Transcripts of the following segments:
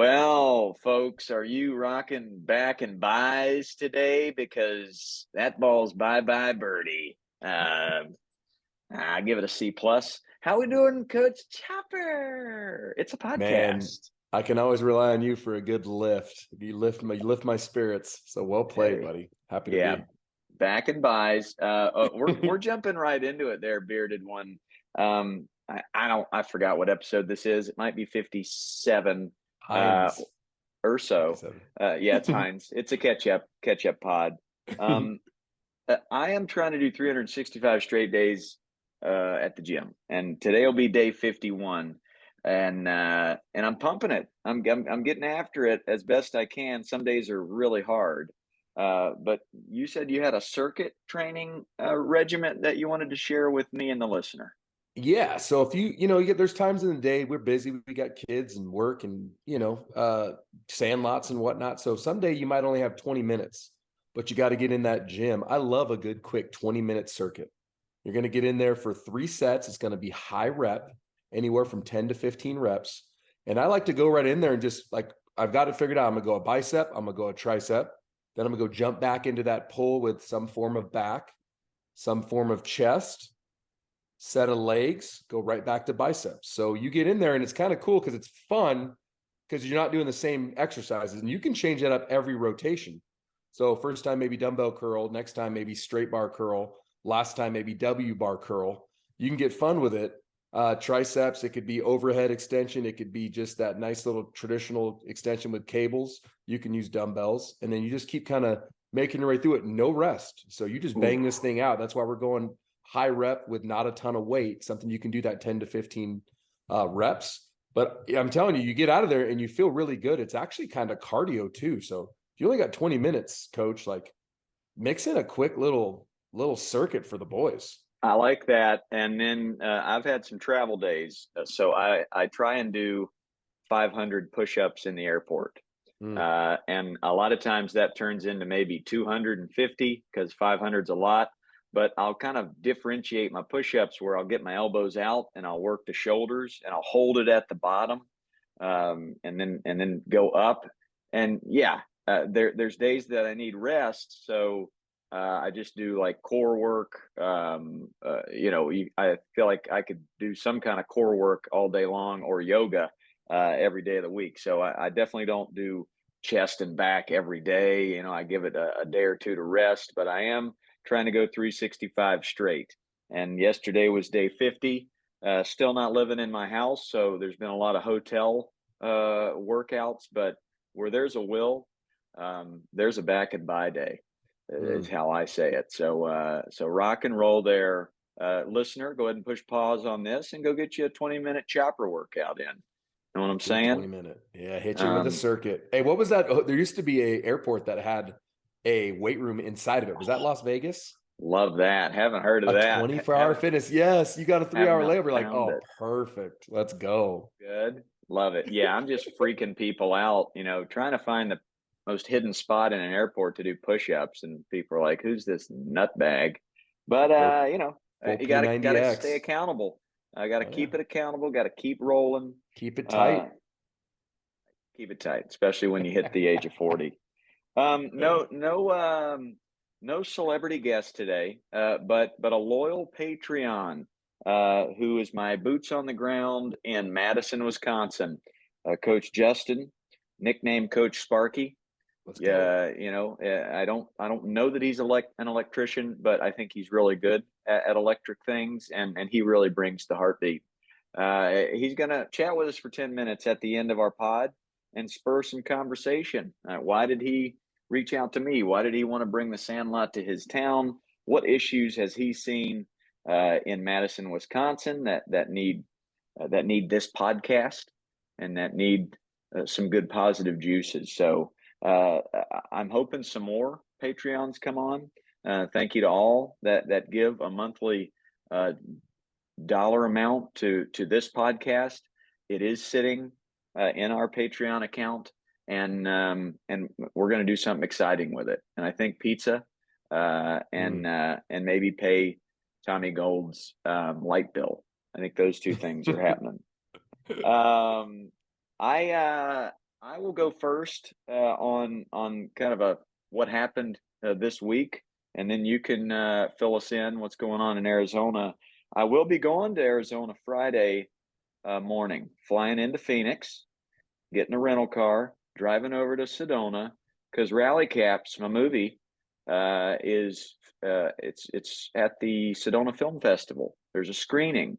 Well, folks, are you rocking back and buys today? Because that ball's bye-bye birdie. I give it a C plus. How we doing, Coach Chopper? It's a Man, podcast. I can always rely on you for a good lift. You lift my spirits. So well played, Hey, buddy. Happy to yeah, be. back and buys. We're jumping right into it there, bearded one. I forgot what episode this is. It might be 57. Heinz, Or so. 57. Yeah, it's Heinz. It's a catch up pod. Um, I am trying to do 365 straight days at the gym, and today will be day 51, and I'm pumping it. I'm getting after it as best I can. Some days are really hard. But you said you had a circuit training regiment that you wanted to share with me and the listener. Yeah. So if there's times in the day we're busy, we got kids and work and, sand lots and whatnot. So someday you might only have 20 minutes, but you got to get in that gym. I love a good quick 20-minute circuit. You're going to get in there for 3 sets. It's going to be high rep, anywhere from 10 to 15 reps. And I like to go right in there and just like, I've got it figured out. I'm going to go a bicep. I'm going to go a tricep. Then I'm going to go jump back into that pull with some form of back, some form of chest, set of legs, go right back to biceps. So you get in there and it's kind of cool because it's fun because you're not doing the same exercises and you can change that up every rotation. So first time maybe dumbbell curl, next time maybe straight bar curl, last time maybe W bar curl. You can get fun with it. Triceps, it could be overhead extension. It could be just that nice little traditional extension with cables. You can use dumbbells and then you just keep kind of making your way through it. No rest. So you just bang this thing out. That's why we're going high rep with not a ton of weight, something you can do that 10 to 15 reps. But I'm telling you, you get out of there and you feel really good. It's actually kind of cardio too. So if you only got 20 minutes, coach, like mix in a quick little circuit for the boys. I like that. And then I've had some travel days. So I try and do 500 push-ups in the airport. Mm. And a lot of times that turns into maybe 250 because 500 is a lot. But I'll kind of differentiate my push-ups where I'll get my elbows out and I'll work the shoulders and I'll hold it at the bottom, and then go up. And yeah, there's days that I need rest, so I just do like core work. I feel like I could do some kind of core work all day long or yoga every day of the week. So I definitely don't do chest and back every day. I give it a day or two to rest, but I am trying to go 365 straight. And yesterday was day 50. Still not living in my house, so there's been a lot of hotel workouts. But where there's a will, there's a back and by day, is Mm. how I say it. So rock and roll there, listener. Go ahead and push pause on this and go get you a 20-minute chopper workout in. Know what I'm Good saying? 20-minute. Yeah, hit you with a Um, circuit. Hey, what was that? Oh, there used to be a airport that had a weight room inside of it. Was that Las Vegas? Love that. Haven't heard of A that. 24-hour Haven't fitness. Yes, you got a have 3 hour not layover. Like, found oh, it. perfect. Let's go. Good. Love it. Yeah, I'm just freaking people out, trying to find the most hidden spot in an airport to do push-ups, and people are like, "Who's this nutbag?" But Full you gotta stay P90X. accountable. I gotta Oh yeah. keep it accountable. Got to keep rolling. Keep it Uh, tight. keep it tight, especially when you hit the age of 40. No celebrity guest today, but a loyal Patreon, who is my boots on the ground in Madison, Wisconsin. Coach Justin, nicknamed Coach Sparky. Let's go. Yeah, I don't know that he's an electrician, but I think he's really good at electric things, and he really brings the heartbeat. He's gonna chat with us for 10 minutes at the end of our pod and spur some conversation. Why did he reach out to me? Why did he want to bring the Sandlot to his town? What issues has he seen in Madison, Wisconsin that need this podcast and that need some good positive juices? So I'm hoping some more Patreons come on. Thank you to all that give a monthly uh, dollar amount to this podcast. It is sitting in our Patreon account, and we're going to do something exciting with it. And I think pizza, Mm. and maybe pay Tommy Gold's light bill. I think those two things are happening. Um, I I will go first on kind of a what happened this week, and then you can fill us in what's going on in Arizona. I will be going to Arizona Friday morning, flying into Phoenix, getting a rental car, driving over to Sedona because Rally Caps, my movie, is it's at the Sedona Film Festival. There's a screening,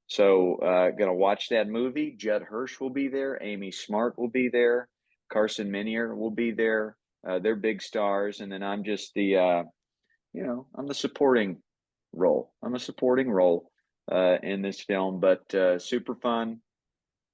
so gonna watch that movie. Judd Hirsch will be there. Amy Smart will be there. Carson Minier will be there. They're big stars, and then I'm just the I'm the supporting role. I'm a supporting role in this film, but super fun.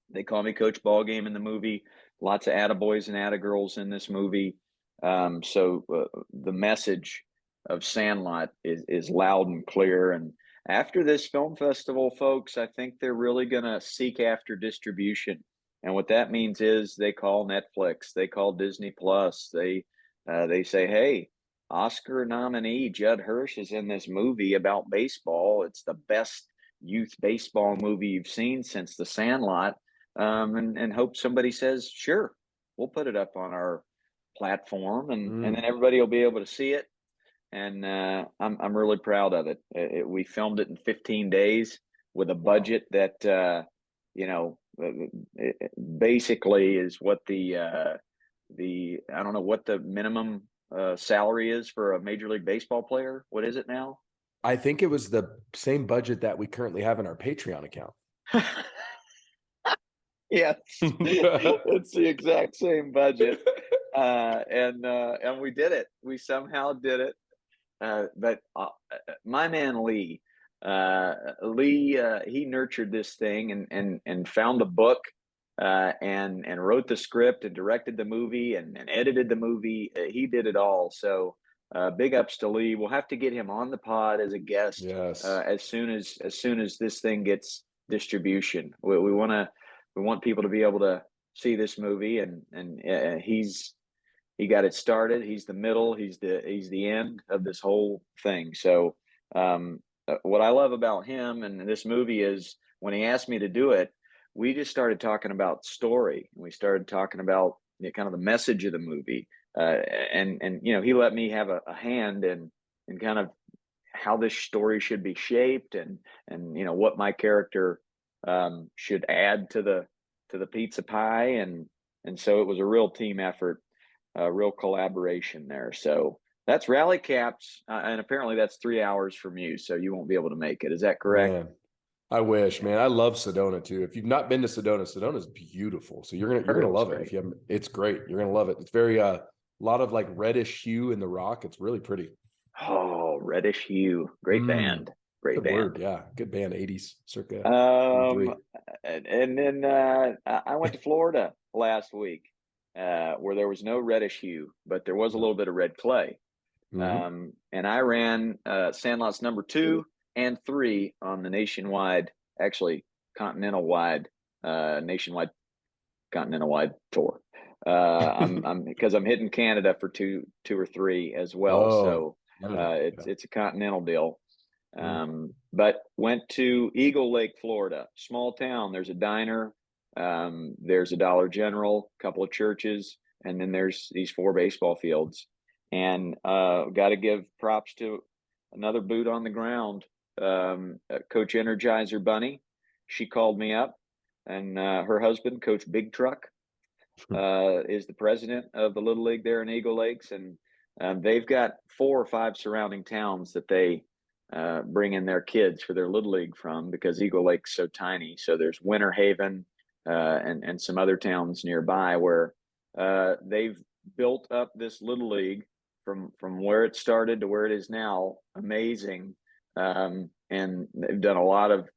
They call me Coach Ballgame in the movie. Lots of attaboys and attagirls in this movie. So the message of Sandlot is loud and clear. And after this film festival, folks, I think they're really going to seek after distribution. And what that means is they call Netflix, they call Disney Plus, they say, "Hey, Oscar nominee Judd Hirsch is in this movie about baseball. It's the best youth baseball movie you've seen since The Sandlot." And hope somebody says, "Sure, we'll put it up on our platform," and then Mm, everybody will be able to see it. And I'm really proud of it. We filmed it in 15 days with a wow. budget that you know basically is what the I don't know what the minimum salary is for a Major League Baseball player. What is it now? I think it was the same budget that we currently have in our Patreon account. Yes, it's the exact same budget, and we did it. We somehow did it. But my man Lee, he nurtured this thing and found the book, and wrote the script and directed the movie and edited the movie. He did it all. So big ups to Lee. We'll have to get him on the pod as a guest Yes. as soon as this thing gets distribution. We want people to be able to see this movie, and he got it started. He's the middle. He's the end of this whole thing. So what I love about him and this movie is when he asked me to do it, we just started talking about story. We started talking about kind of the message of the movie, and he let me have a hand in kind of how this story should be shaped, and what my character should add to the pizza pie, and so it was a real team effort, a real collaboration there. So that's Rally Caps, and apparently that's 3 hours from you, so you won't be able to make it. Is that correct? Man, I wish, Yeah, man. I love Sedona too. If you've not been to Sedona, Sedona's beautiful. So you're heard gonna it was love it. great. If you haven't, it's great. You're gonna love it. It's very a lot of like reddish hue in the rock. It's really pretty. Oh, Reddish Hue, great Mm, band, great good word. band. Yeah. Good band, 80s, circa Um, 83. and then I went to Florida last week, where there was no Reddish Hue, but there was a No. little bit of red clay. Hmm. And I ran Sandlots number 2 and 3 on the nationwide, actually continental wide, continental wide tour. I'm because I'm hitting Canada for two or three as well. Oh, So Canada. Yeah. it's a continental deal. Mm. But went to Eagle Lake, Florida, small town. There's a diner, there's a Dollar General, a couple of churches, and then there's these 4 baseball fields. And got to give props to another boot on the ground, Coach Energizer Bunny. She called me up, and her husband, Coach Big Truck, is the president of the Little League there in Eagle Lakes, and they've got 4 or 5 surrounding towns that they bring in their kids for their Little League from because Eagle Lake's so tiny. So there's Winter Haven and some other towns nearby where they've built up this Little League from where it started to where it is now. Amazing, and they've done a lot of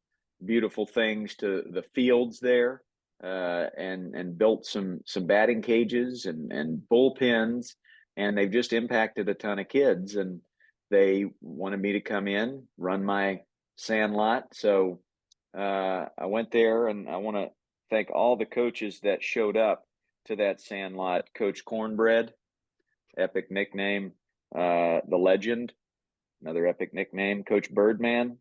beautiful things to the fields there, and built some batting cages and bullpens, and they've just impacted a ton of kids. And they wanted me to come in, run my Sandlot. So I went there, and I want to thank all the coaches that showed up to that Sandlot. Coach Cornbread, epic nickname. The Legend, another epic nickname. Coach Birdman,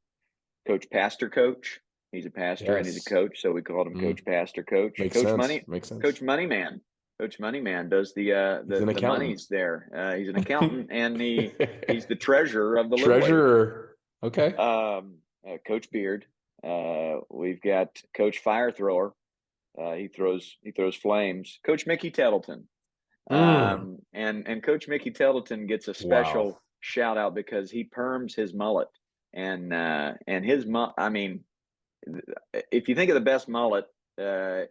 Coach Pastor Coach. He's a pastor and he's a Yes. coach, so we called him Mm. Coach Pastor Coach. Makes Coach sense. Money, Makes sense. Coach Moneyman. Coach Moneyman does He's an the accountant. monies there. He's an accountant, and he's the treasurer of the Little League. Treasurer. Okay. Coach Beard. We've got Coach Fire Thrower. He throws flames. Coach Mickey Tettleton. Mm. And Coach Mickey Tettleton gets a Wow. special shout out because he perms his mullet, and his I mean, if you think of the best mullet,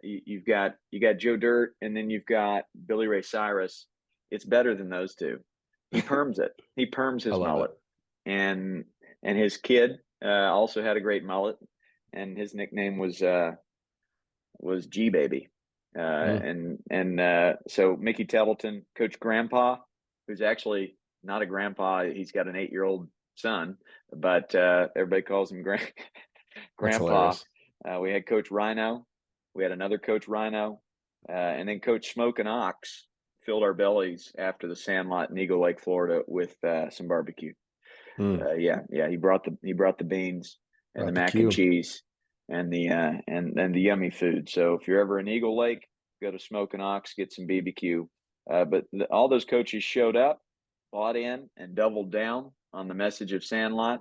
you've got Joe Dirt, and then you've got Billy Ray Cyrus. It's better than those two. He perms it. He perms I his love it. mullet, and his kid also had a great mullet, and his nickname was G Baby. Mm. So Mickey Tettleton, Coach Grandpa, who's actually not a grandpa. He's got an 8-year-old son, but everybody calls him That's Grandpa. hilarious. We had Coach Rhino. We had another Coach Rhino, and then Coach Smoke and Ox filled our bellies after the Sandlot in Eagle Lake, Florida, with some barbecue. Mm. Yeah, he brought the beans and the Brought the mac and cue. cheese and the yummy food. So if you're ever in Eagle Lake, go to Smoke and Ox, get some BBQ. But all those coaches showed up, bought in, and doubled down on the message of Sandlot.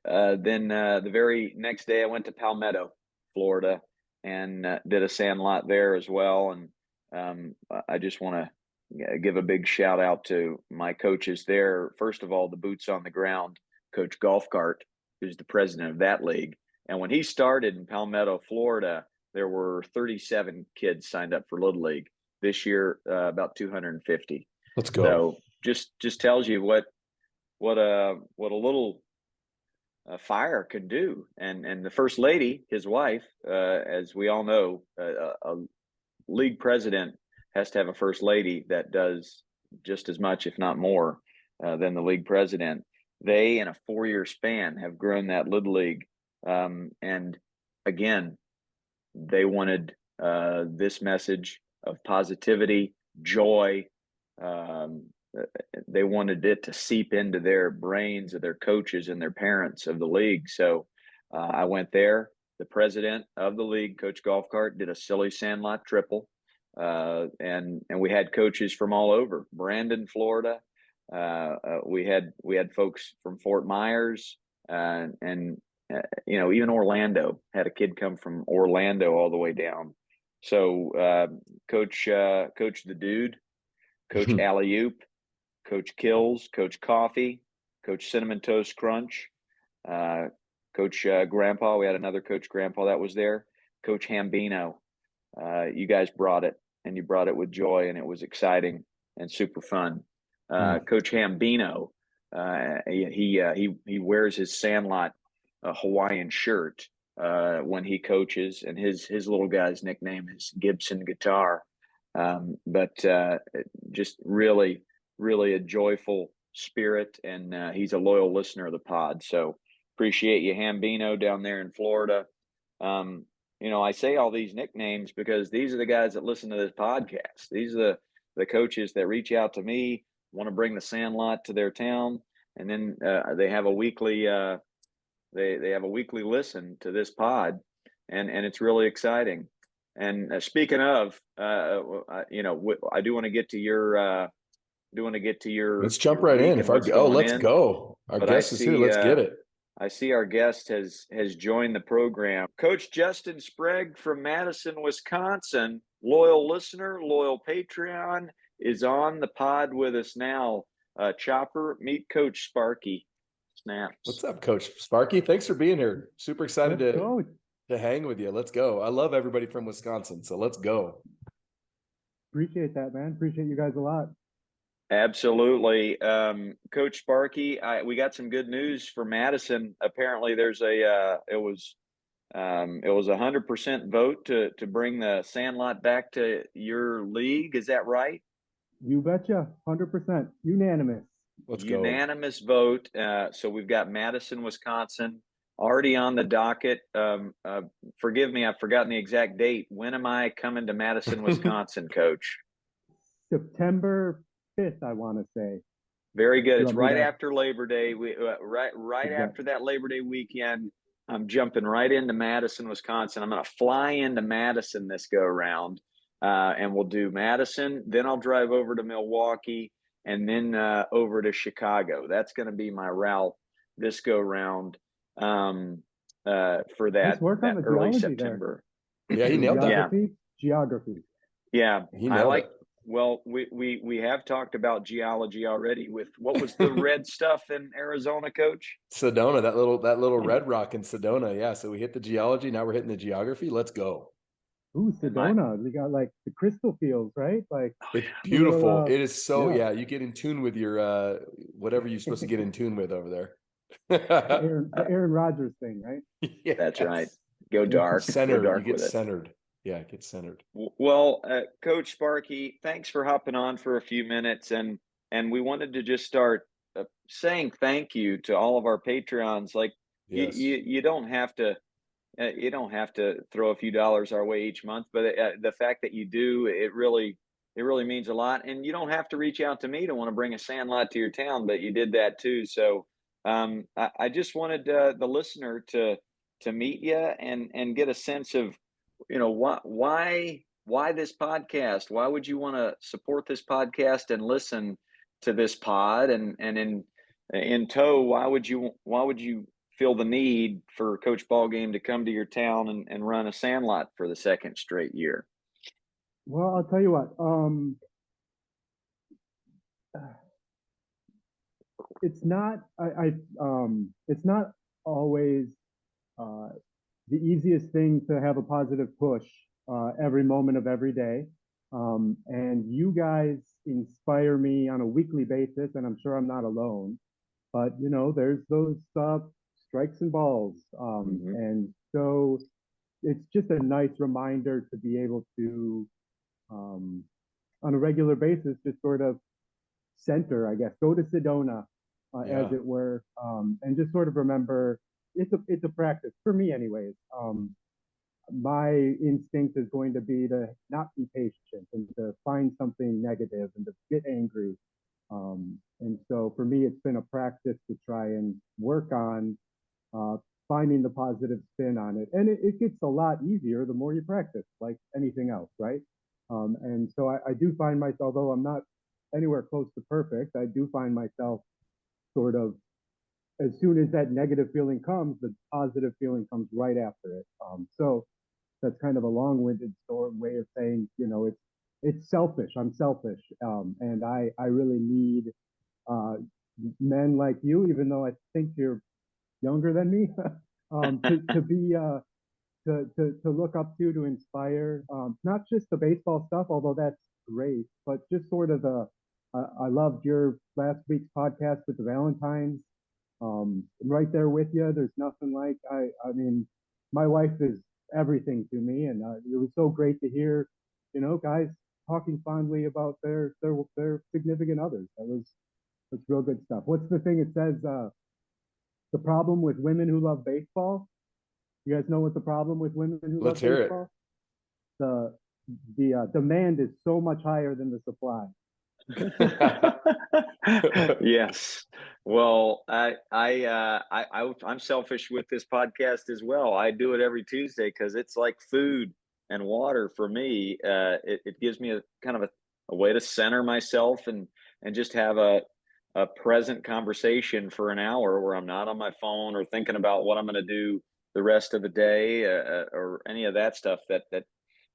Then the very next day, I went to Palmetto, Florida, and did a Sandlot there as well. And I just want to give a big shout out to my coaches there. First of all, the boots on the ground, Coach Golf Cart, who's the president of that league. And when he started in Palmetto, Florida, there were 37 kids signed up for Little League. This year, about 250. Let's go. So just tells you what a little fire can do. And the first lady, his wife, as we all know, a league president has to have a first lady that does just as much, if not more, than the league president. They, in a 4-year span, have grown that Little League. And again, they wanted this message of positivity, joy. Um, they wanted it to seep into their brains of their coaches and their parents of the league. So I went there. The president of the league, Coach Golf Cart, did a silly Sandlot triple, and we had coaches from all over. Brandon, Florida. We had folks from Fort Myers, and even Orlando had a kid come from Orlando all the way down. So Coach the Dude, Coach Alley Oop, Coach Kills, Coach Coffee, Coach Cinnamon Toast Crunch, uh, Coach Grandpa. We had another Coach Grandpa that was there. Coach Hambino. You guys brought it, and you brought it with joy, and it was exciting and super fun. Mm. Coach Hambino, he wears his Sandlot Hawaiian shirt when he coaches, and his little guy's nickname is Gibson Guitar. But just really a joyful spirit, and he's a loyal listener of the pod. So appreciate you, Hambino, down there in Florida. I say all these nicknames because these are the guys that listen to this podcast. These are the coaches that reach out to me, want to bring the Sandlot to their town, and then they have a weekly they have a weekly listen to this pod, and it's really exciting. And speaking of, I do want to get to Let's jump your right week in. and what's going Let's in. go. Our But I guest is here. see Let's get it. I see our guest has joined the program. Coach Justin Sprague from Madison, Wisconsin, loyal listener, loyal Patreon, is on the pod with us now. Chopper, meet Coach Sparky. What's Snaps. up, Coach Sparky? Thanks for being here. Super excited Let's go. to hang with you. Let's go. I love everybody from Wisconsin, so let's go. Appreciate that, man. Appreciate you guys a lot. Absolutely. Coach Sparky, we got some good news for Madison. Apparently there's it was 100% vote to bring the Sandlot back to your league. Is that right? You betcha. 100%. Unanimous. Let's go. Unanimous vote. So we've got Madison, Wisconsin already on the docket. Forgive me, I've forgotten the exact date. When am I coming to Madison, Wisconsin, Coach? September 5th, I want to say. Very good. You It's want me right to- after Labor Day. Right Exactly. after that Labor Day weekend. I'm jumping right into Madison, Wisconsin. I'm going to fly into Madison this go around. and we'll do Madison. Then I'll drive over to Milwaukee, and then over to Chicago. That's going to be my route this go round, for Nice that work on the early geology there. September. Yeah, he nailed that. Geography. Yeah, He I nailed like. it. Well, we have talked about geology already with what was the red stuff in Arizona, Coach? Sedona, that little red rock in Sedona. Yeah, so we hit the geology. Now we're hitting the geography. Let's go. Ooh, Sedona. We got like the crystal fields, right? Like It's a little, beautiful. It is so, yeah. you get in tune with your whatever you're supposed to get in tune with over there. The Aaron Rodgers thing, right? Yes. That's right. Go Yeah. dark. Go Centered. You dark get with it. centered. Yeah, it gets centered. Well, Coach Sparky, thanks for hopping on for a few minutes, and we wanted to just start saying thank you to all of our Patreons. Like Yes. you don't have to. You don't have to throw a few dollars our way each month, but the fact that you do, it really means a lot. And you don't have to reach out to me to want to bring a sandlot to your town, but you did that too. So I just wanted the listener to meet you and get a sense of, why this podcast? Why would you want to support this podcast and listen to this pod? And in tow, why would you feel the need for Coach Ballgame to come to your town and run a sandlot for the second straight year? Well, I'll tell you what. It's not. It's not always the easiest thing to have a positive push every moment of every day. And you guys inspire me on a weekly basis, and I'm sure I'm not alone. But there's those strikes and balls, and so it's just a nice reminder to be able to, on a regular basis, just sort of center, I guess, go to Sedona, as it were, and just sort of remember it's a practice for me, anyways. My instinct is going to be to not be patient and to find something negative and to get angry. And so for me, it's been a practice to try and work on uh, finding the positive spin on it. And it gets a lot easier the more you practice, like anything else, right? And so I do find myself, although I'm not anywhere close to perfect, I do find myself sort of, as soon as that negative feeling comes, the positive feeling comes right after it. So that's kind of a long-winded way of saying, it's selfish. I'm selfish, and I really need uh, men like you, even though I think you're younger than me, to be to look up to inspire, not just the baseball stuff, although that's great, but just sort of I loved your last week's podcast with the Valentines. Right there with you. There's nothing like I mean, my wife is everything to me, and it was so great to hear, guys talking fondly about their significant others. That's real good stuff. What's the thing it says? The problem with women who love baseball. You guys know what the problem with women who Let's love hear baseball? The demand is so much higher than the supply. Yes. Well, I'm selfish with this podcast as well. I do it every Tuesday because it's like food and water for me. It gives me a kind of a way to center myself and just have a present conversation for an hour where I'm not on my phone or thinking about what I'm going to do the rest of the day, or any of that stuff that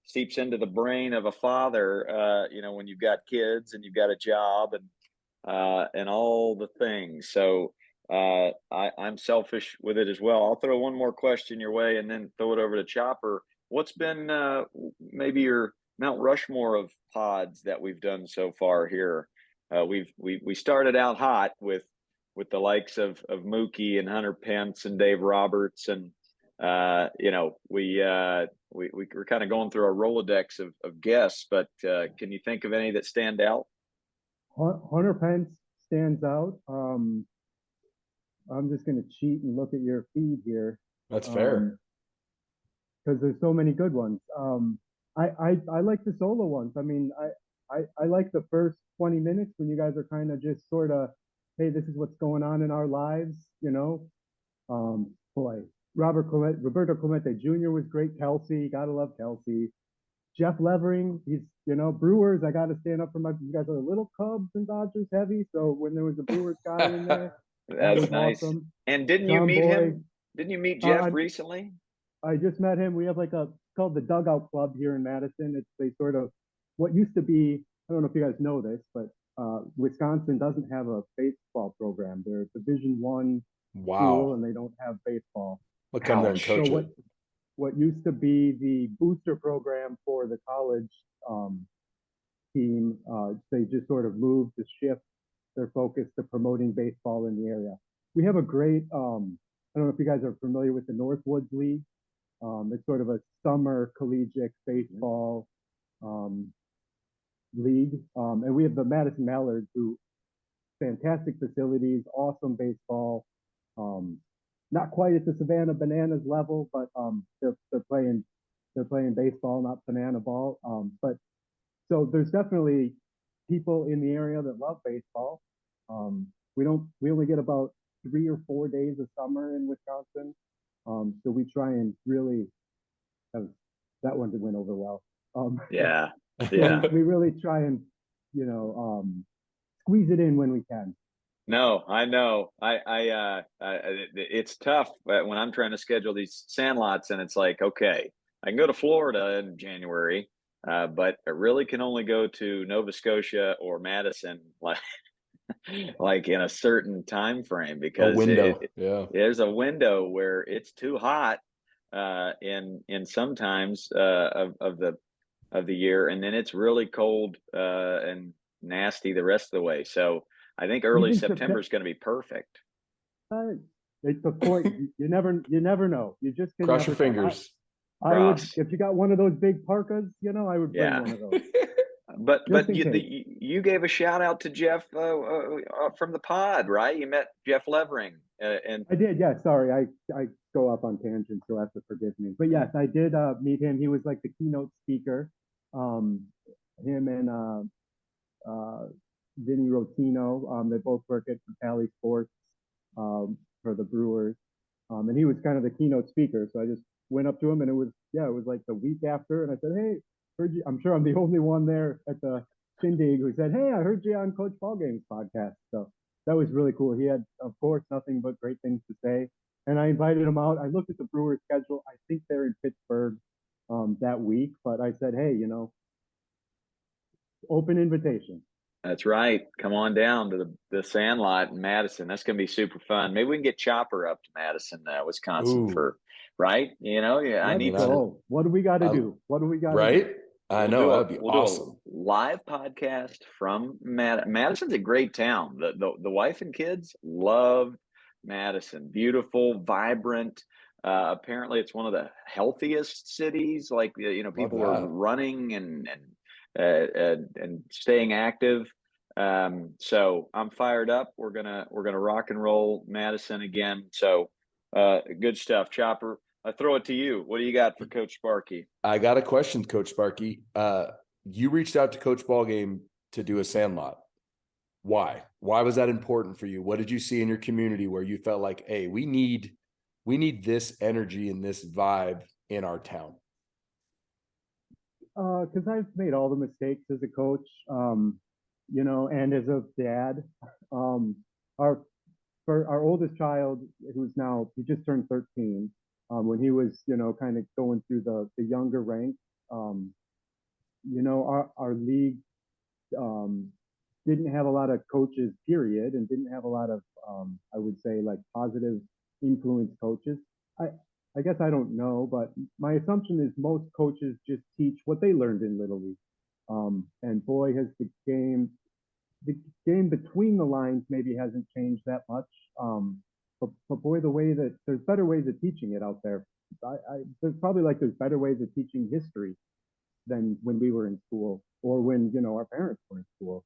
seeps into the brain of a father, when you've got kids and you've got a job and all the things. So I'm selfish with it as well. I'll throw one more question your way and then throw it over to Chopper. What's been maybe your Mount Rushmore of pods that we've done so far here? We started out hot with the likes of Mookie and Hunter Pence and Dave Roberts, and we're kind of going through a Rolodex of guests, but can you think of any that stand out? Hunter Pence stands out. I'm just going to cheat and look at your feed here. That's fair. Because there's so many good ones. I like the solo ones. I mean, I like the first 20 minutes when you guys are kind of just sort of, hey, this is what's going on in our lives, Boy, Roberto Clemente Jr. was great. Kelsey, gotta love Kelsey. Jeff Levering, he's, Brewers. I got to stand up for you guys are a little Cubs and Dodgers heavy. So when there was a Brewers guy in there, that That's was nice. awesome. And didn't you John meet Boy, him? Didn't you meet Jeff I recently? I just met him. We have like it's called the Dugout Club here in Madison. It's a sort of what used to be. I don't know if you guys know this, but Wisconsin doesn't have a baseball program. They're a Division I school, Wow. and they don't have baseball. We'll come there and Ouch. coach So it. what used to be the booster program for the college team, they just sort of moved to shift their focus to promoting baseball in the area. We have a great. I don't know if you guys are familiar with the Northwoods League. It's sort of a summer collegiate baseball league, and we have the Madison Mallards, who fantastic facilities, awesome baseball. Not quite at the Savannah Bananas level, but they're playing baseball, not banana ball. But so there's definitely people in the area that love baseball. We only get about 3 or 4 days of summer in Wisconsin, so we try and really have that one to win over well. Yeah. So we really try and squeeze it in when we can. No, I know. It's tough when I'm trying to schedule these sandlots, and it's like, okay, I can go to Florida in January, but I really can only go to Nova Scotia or Madison, like in a certain time frame, A because window. Yeah. there's a window where it's too hot in sometimes of the year, and then it's really cold and nasty the rest of the way. So I think early Even September is going to be perfect. It's the point. You never know. You just can Cross never your tell. fingers. I would, Cross. if you got one of those big parkas, I would bring Yeah. one of those But just in case. you gave a shout out to Jeff from the pod, right? You met Jeff Levering, and I did, yeah. Sorry, I go off on tangents, so you have to forgive me. But yes, I did meet him. He was like the keynote speaker. Um, him and Vinny Rotino, they both work at Valley Sports for the Brewers, and he was kind of the keynote speaker. So I just went up to him, and it was like the week after, and I said, "Hey, heard you." I'm sure I'm the only one there at the shindig who said, "Hey, I heard you on Coach Ballgame's podcast." So that was really cool. He had, of course, nothing but great things to say, and I invited him out. I looked at the Brewers schedule. I think they're in Pittsburgh that week, but I said, "Hey, open invitation." that's right. Come on down to the Sandlot in Madison. That's going to be super fun. Maybe we can get Chopper up to Madison, Wisconsin Ooh. right? Yeah, I Let's need to. go. What do we got to I'm do? What do we got to do? right. I know that'd be We'll do a awesome. live podcast from Madison's a great town. The wife and kids love Madison. Beautiful, vibrant. Apparently, it's one of the healthiest cities. Like Love people are that. running and staying active. So I'm fired up. We're gonna rock and roll Madison again. So good stuff, Chopper. I throw it to you. What do you got for Coach Sparky? I got a question, Coach Sparky. You reached out to Coach Ballgame to do a sandlot. Why? Why was that important for you? What did you see in your community where you felt like, hey, we need this energy and this vibe in our town? Because I've made all the mistakes as a coach, and as a dad. Our for our oldest child, who's now he just turned 13, when he was kind of going through the younger ranks, our league didn't have a lot of coaches, period, and didn't have a lot of I would say like positive influence coaches. I I guess I don't know, but my assumption is most coaches just teach what they learned in Little League. And boy, has the game between the lines maybe hasn't changed that much. But boy, the way that there's better ways of teaching it out there. There's probably like there's better ways of teaching history than when we were in school or when our parents were in school,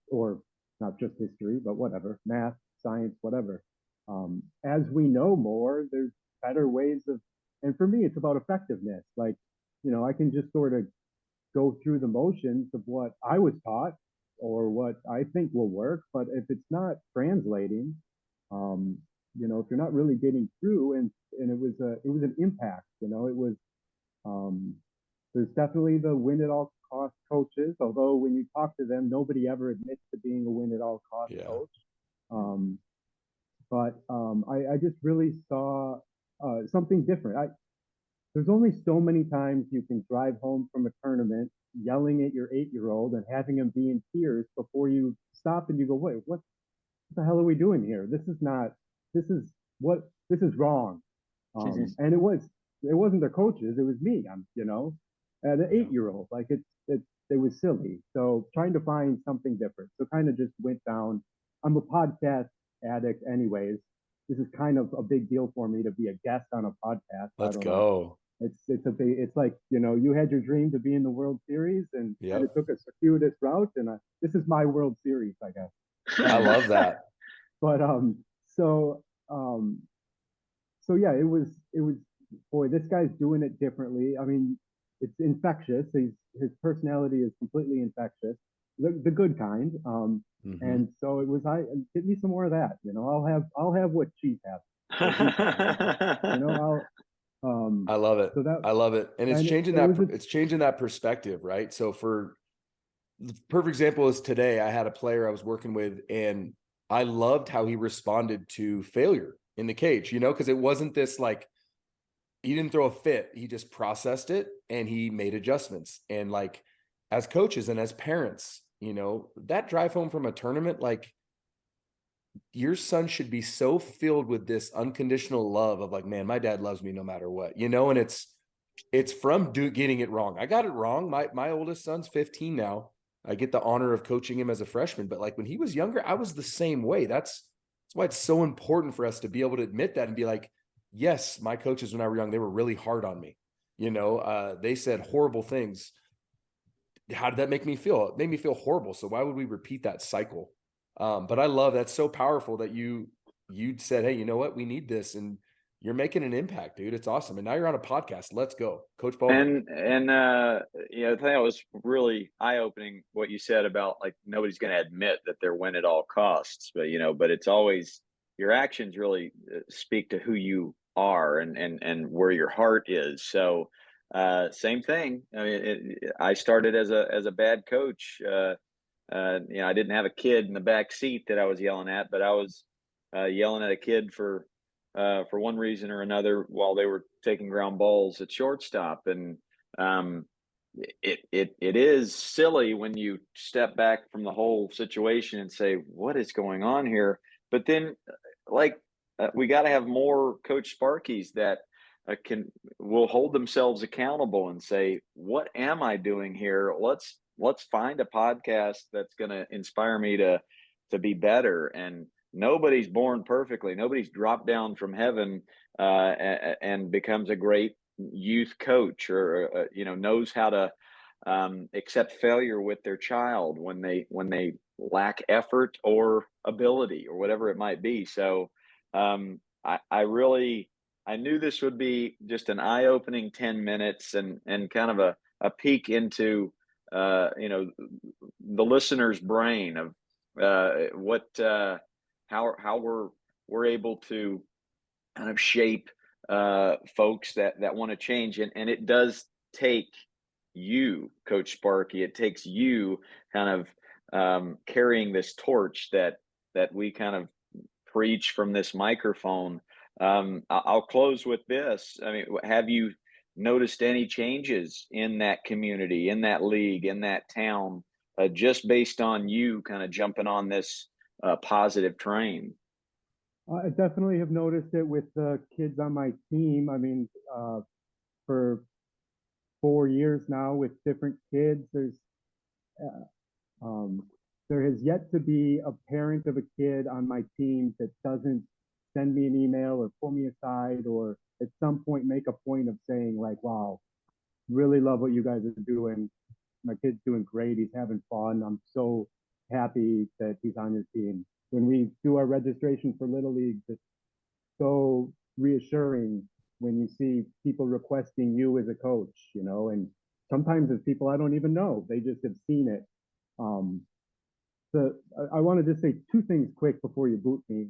or not just history, but whatever, math, science, whatever. As we know more, there's better ways of, and for me, it's about effectiveness. Like, I can just sort of go through the motions of what I was taught or what I think will work, but if it's not translating, if you're not really getting through, and it was an impact, it was, there's definitely the win at all cost coaches, although when you talk to them, nobody ever admits to being a win at all cost Yeah. coach. But I just really saw something different. There's only so many times you can drive home from a tournament yelling at your 8-year-old and having him be in tears before you stop and you go, wait, what the hell are we doing here? This is not, this is this is wrong. And it wasn't the coaches, it was me. An Yeah. 8-year-old, like it was silly. So trying to find something different. So kind of just went down. I'm a podcast addict anyways. This is kind of a big deal for me to be a guest on a podcast. I Let's don't know. go. It's like, you had your dream to be in the World Series and kind of Yep. took a circuitous route, and this is my World Series, I guess. I love that. But so um so yeah, it was boy, this guy's doing it differently. I mean, it's infectious. His personality is completely infectious, the good kind. Mhm. And so it was, give me some more of that. I'll have what Chief has. I'll I love it. so that I love it. And it's and changing it was it's changing that perspective, right? So for the perfect example is today, I had a player I was working with, and I loved how he responded to failure in the cage, because it wasn't this like, he didn't throw a fit. He just processed it and he made adjustments. And like, as coaches and as parents, that drive home from a tournament, like, your son should be so filled with this unconditional love of like, man, my dad loves me no matter what, and it's from getting it wrong. I got it wrong. My oldest son's 15 now. I get the honor of coaching him as a freshman, but like when he was younger, I was the same way. That's why it's so important for us to be able to admit that and be like, yes, my coaches when I were young, they were really hard on me. They said horrible things. How did that make me feel? It made me feel horrible. So why would we repeat that cycle? But I love that's so powerful that you'd said, hey, you know what? We need this. And you're making an impact, dude. It's awesome. And now you're on a podcast. Let's go. Coach Bowman. And I think that was really eye-opening what you said about like nobody's going to admit that they're win at all costs, but it's always your actions really speak to who you are and where your heart is. So same thing. I mean, I started as a bad coach. I didn't have a kid in the back seat that I was yelling at, but I was yelling at a kid for one reason or another while they were taking ground balls at shortstop. And um, it is silly when you step back from the whole situation and say, what is going on here? But then, like, we got to have more Coach Sparkies that will hold themselves accountable and say, what am I doing here? Let's find a podcast that's going to inspire me to be better. And nobody's born perfectly. Nobody's dropped down from heaven and becomes a great youth coach or knows how to accept failure with their child when they lack effort or ability or whatever it might be. So I knew this would be just an eye-opening 10 minutes and kind of a peek into the listener's brain of what how we're able to kind of shape folks that want to change, and it does take you, Coach Sparky. It takes you kind of carrying this torch that we kind of preach from this microphone. I'll close with this. I mean, have you noticed any changes in that community, in that league, in that town, just based on you kind of jumping on this positive train? I definitely have noticed it with the kids on my team. I mean, for 4 years now with different kids, uh, there has yet to be a parent of a kid on my team that doesn't send me an email or pull me aside or at some point make a point of saying like, wow, really love what you guys are doing. My kid's doing great. He's having fun. I'm so happy that he's on your team. When we do our registration for Little League, it's so reassuring when you see people requesting you as a coach, and sometimes it's people I don't even know. They just have seen it. I want to just say two things quick before you boot me.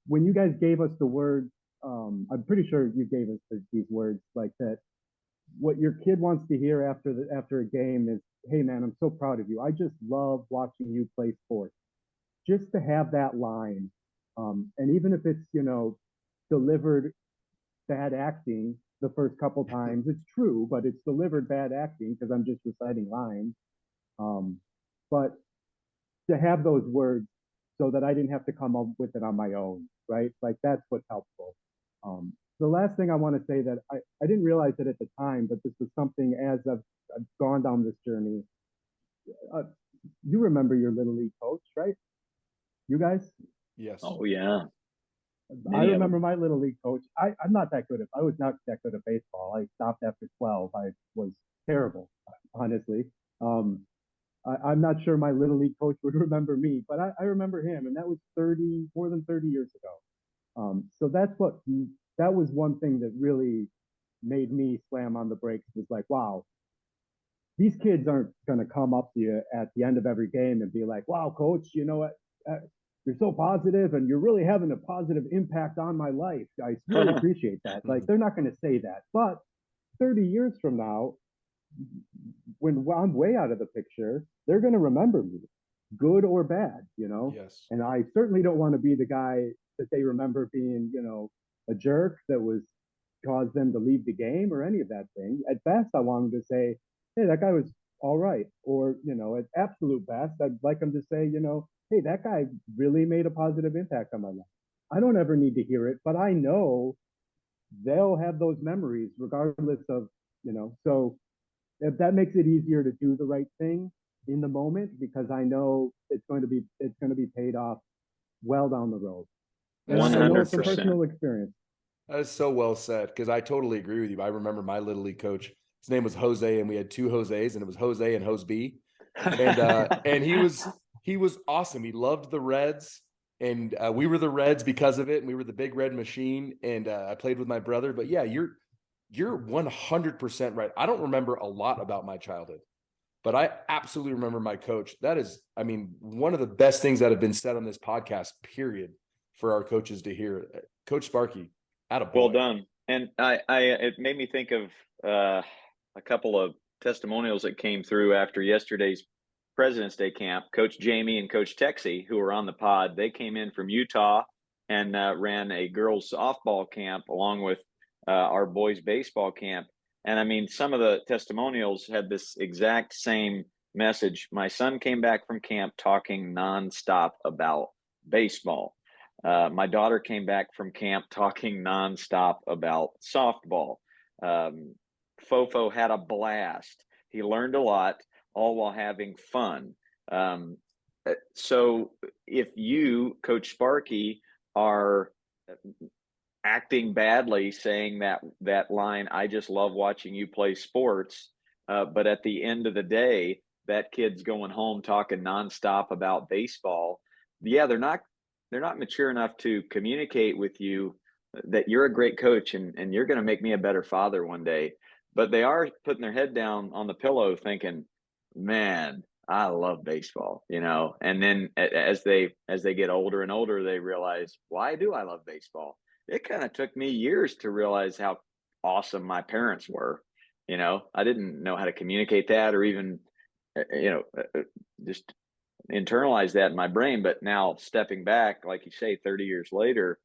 When you guys gave us the words, I'm pretty sure you gave us these words like that. what your kid wants to hear after a game is, "Hey man, I'm so proud of you. I just love watching you play sports." Just to have that line, and even if it's delivered bad acting the first couple times, it's true, but it's delivered bad acting because I'm just reciting lines. But to have those words so that I didn't have to come up with it on my own, right? Like that's what's helpful. The last thing I want to say that I didn't realize it at the time, but this was something as I've gone down this journey. Uh, you remember your little league coach, right? You guys? Yes. Oh yeah. I Many of remember them. my little league coach. I'm not that good at. I was not that good at baseball. I stopped after 12. I was terrible, honestly. Um, I'm not sure my little league coach would remember me, but I remember him, and that was more than 30 years ago. So that was one thing that really made me slam on the brakes. Was like, wow, these kids aren't going to come up to you at the end of every game and be like, "Wow, coach, you know what? You're so positive, and you're really having a positive impact on my life. I really appreciate that." Like, they're not going to say that, but 30 years from now, when I'm way out of the picture, they're going to remember me, good or bad, Yes. And I certainly don't want to be the guy that they remember being, a jerk that was caused them to leave the game or any of that thing. At best, I want them to say, "Hey, that guy was all right," or at absolute best, I'd like them to say, "Hey, that guy really made a positive impact on my life." I don't ever need to hear it, but I know they'll have those memories regardless of, so if that makes it easier to do the right thing in the moment because I know it's going to be paid off well down the road. And That's One I so know well hundred it's a said. percent. personal experience. That is so well said because I totally agree with you. I remember my little league coach. His name was Jose, and we had two Jose's, and it was Jose and Jose B. And he was awesome. He loved the Reds, and we were the Reds because of it, and we were the big red machine. And I played with my brother. But yeah, you're 100% right. I don't remember a lot about my childhood, but I absolutely remember my coach. That is, I mean, one of the best things that have been said on this podcast, period, for our coaches to hear. Coach Sparky, Well attaboy. done. And it made me think of a couple of testimonials that came through after yesterday's President's Day camp. Coach Jamie and Coach Texie, who were on the pod, they came in from Utah and ran a girls softball camp along with our boys baseball camp. And I mean, some of the testimonials had this exact same message. My son came back from camp talking nonstop about baseball. My daughter came back from camp talking nonstop about softball. Um, Fofo had a blast. He learned a lot, all while having fun. So if you, Coach Sparky, are acting badly, saying that line, "I just love watching you play sports," but at the end of the day, that kid's going home talking nonstop about baseball. Yeah, they're not mature enough to communicate with you that you're a great coach and you're going to make me a better father one day. But they are putting their head down on the pillow thinking, man, I love baseball, And then as they get older and older, they realize, why do I love baseball? It kind of took me years to realize how awesome my parents were. I didn't know how to communicate that or even, just internalize that in my brain. But now stepping back, like you say, 30 years later,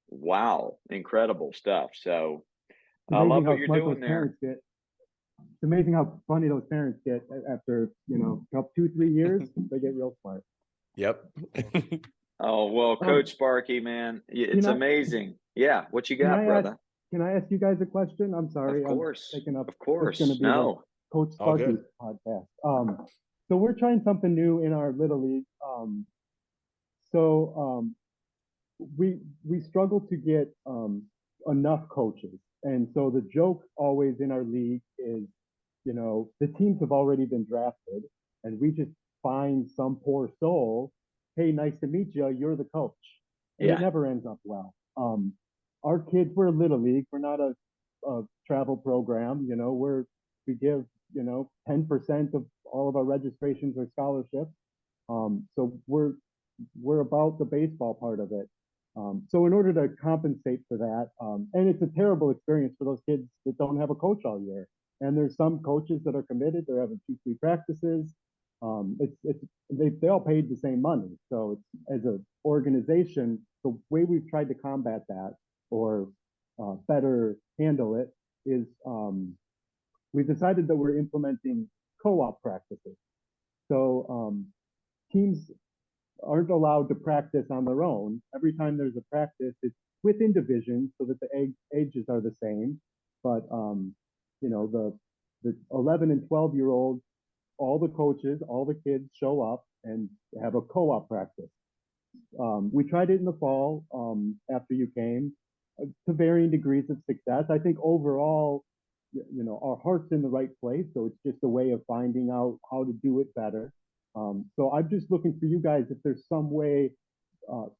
wow, incredible stuff. So It's I amazing love what how you're smart those doing there. parents get. It's amazing how funny those parents get after, couple 2-3 years. They get real smart. Yep. Oh, well, Um, Coach Sparky, man, can it's I amazing. Yeah. What you can got, I ask brother? can I ask you guys a question? I'm Of sorry, I'm course. taking up. Of It's going to course. be the No. Coach All Sparky good. podcast. So we're trying something new in our little league. So we struggle to get enough coaches, and so the joke always in our league is, the teams have already been drafted, and we just find some poor soul. "Hey, nice to meet you. You're the coach," and it Yeah. never ends up well. Our kids, we're a little league. We're not a travel program. We give 10% of all of our registrations or scholarships. So we're about the baseball part of it. So in order to compensate for that, and it's a terrible experience for those kids that don't have a coach all year. And there's some coaches that are committed. They're having 2 free practices. They all paid the same money. So it's, as an organization, the way we've tried to combat that or better handle it is we've decided that we're implementing co-op practices. So teams aren't allowed to practice on their own. Every time there's a practice, it's within divisions so that the ages are the same. But the 11 and 12-year-olds, all the coaches, all the kids show up and have a co-op practice. We tried it in the fall after you came to varying degrees of success. I think overall, our heart's in the right place. So it's just a way of finding out how to do it better. So I'm just looking for you guys if there's some way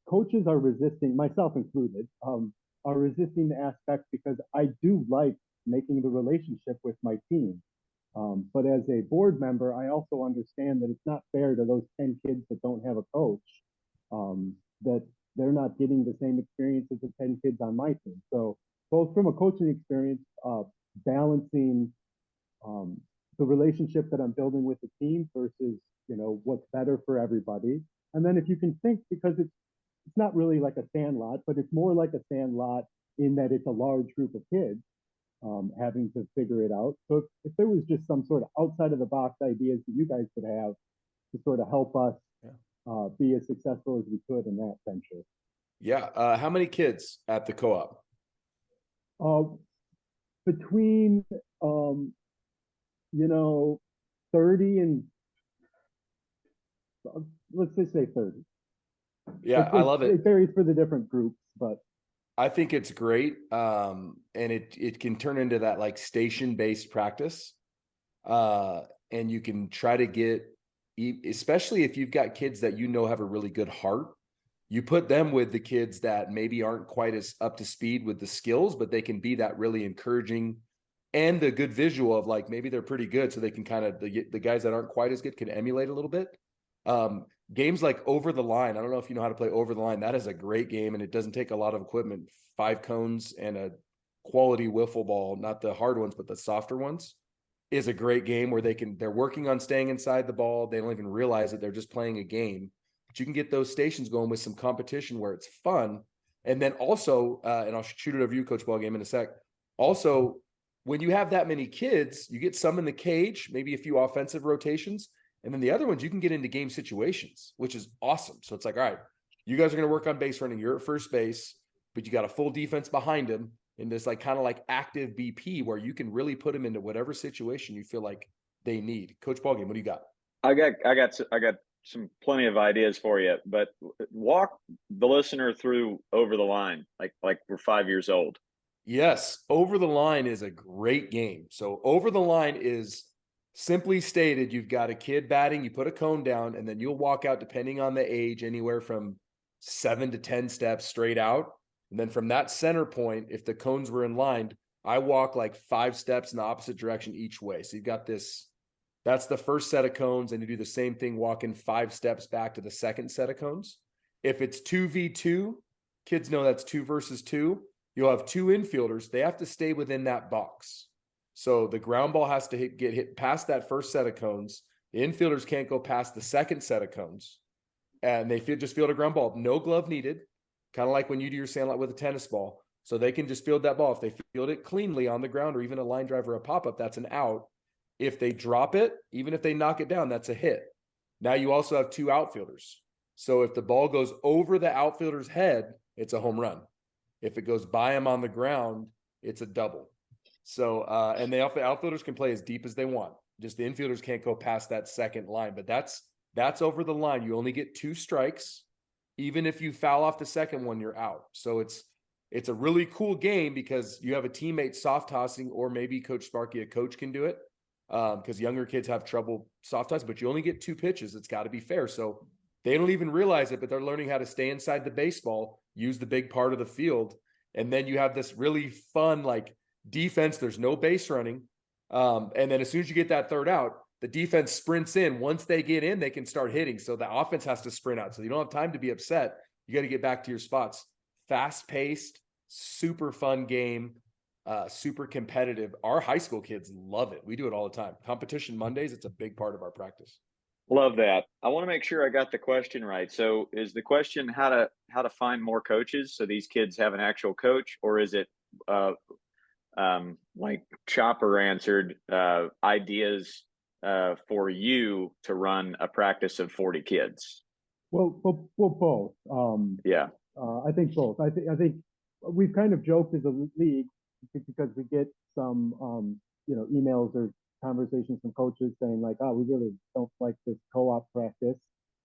coaches are resisting, myself included, are resisting the aspect because I do like making the relationship with my team. But as a board member, I also understand that it's not fair to those 10 kids that don't have a coach, that they're not getting the same experience as the 10 kids on my team. So both from a coaching experience, balancing the relationship that I'm building with the team versus, what's better for everybody. And then if you can think, because it's not really like a sandlot, but it's more like a sandlot in that it's a large group of kids having to figure it out. So if there was just some sort of outside of the box ideas that you guys could have to sort of help us be as successful as we could in that venture. Yeah. How many kids at the co-op? Between 30 and let's just say 30. Yeah, I love it. It varies for the different groups, but I think it's great. And it can turn into that like station-based practice. And you can try to get, especially if you've got kids that have a really good heart, you put them with the kids that maybe aren't quite as up to speed with the skills, but they can be that really encouraging and the good visual of like, maybe they're pretty good. So they can kind of, the guys that aren't quite as good can emulate a little bit. Games like Over the Line. I don't know if you know how to play Over the Line. That is a great game, and it doesn't take a lot of equipment. 5 cones and a quality wiffle ball, not the hard ones, but the softer ones, is a great game where they're working on staying inside the ball. They don't even realize that they're just playing a game. But you can get those stations going with some competition where it's fun. And then also, and I'll shoot it over you, Coach Ballgame, in a sec. Also, when you have that many kids, you get some in the cage, maybe a few offensive rotations. And then the other ones, you can get into game situations, which is awesome. So it's like, all right, you guys are going to work on base running. You're at first base, but you got a full defense behind him in this like kind of like active BP where you can really put them into whatever situation you feel like they need. Coach Ballgame, what do you got? I got some plenty of ideas for you, but walk the listener through Over the Line, like we're 5 years old. Yes, Over the Line is a great game. So Over the Line is simply stated, you've got a kid batting, you put a cone down, and then you'll walk out, depending on the age, anywhere from 7 to 10 steps straight out. And then from that center point, if the cones were in line, I walk like 5 steps in the opposite direction each way. So you've got this, that's the first set of cones, and you do the same thing, walking 5 steps back to the second set of cones. If it's 2v2, kids know that's 2 versus 2. You'll have 2 infielders. They have to stay within that box. So the ground ball has to get hit past that first set of cones. The infielders can't go past the second set of cones. And they just field a ground ball. No glove needed. Kind of like when you do your sandlot with a tennis ball. So they can just field that ball. If they field it cleanly on the ground or even a line drive or a pop-up, that's an out. If they drop it, even if they knock it down, that's a hit. Now you also have 2 outfielders. So if the ball goes over the outfielder's head, it's a home run. If it goes by him on the ground, it's a double. So, and the outfielders can play as deep as they want. Just the infielders can't go past that second line, but that's Over the Line. You only get 2 strikes. Even if you foul off the second one, you're out. So it's a really cool game because you have a teammate soft tossing, or maybe Coach Sparky, a coach, can do it. Because younger kids have trouble soft tossing, but you only get 2 pitches. It's got to be fair. So they don't even realize it, but they're learning how to stay inside the baseball, use the big part of the field. And then you have this really fun, like, defense. There's no base running. And then as soon as you get that third out, the defense sprints in. Once they get in, they can start hitting. So the offense has to sprint out. So you don't have time to be upset. You got to get back to your spots. Fast paced, super fun game. super competitive. Our high school kids love it. We do it all the time. Competition Mondays, it's a big part of our practice. Love that. I want to make sure I got the question right. So is the question how to find more coaches so these kids have an actual coach, or is it like Chopper answered, ideas for you to run a practice of 40 kids? Well, both. Yeah. I think both. I think we've kind of joked as a league because we get some emails or conversations from coaches saying like, oh, we really don't like this co-op practice.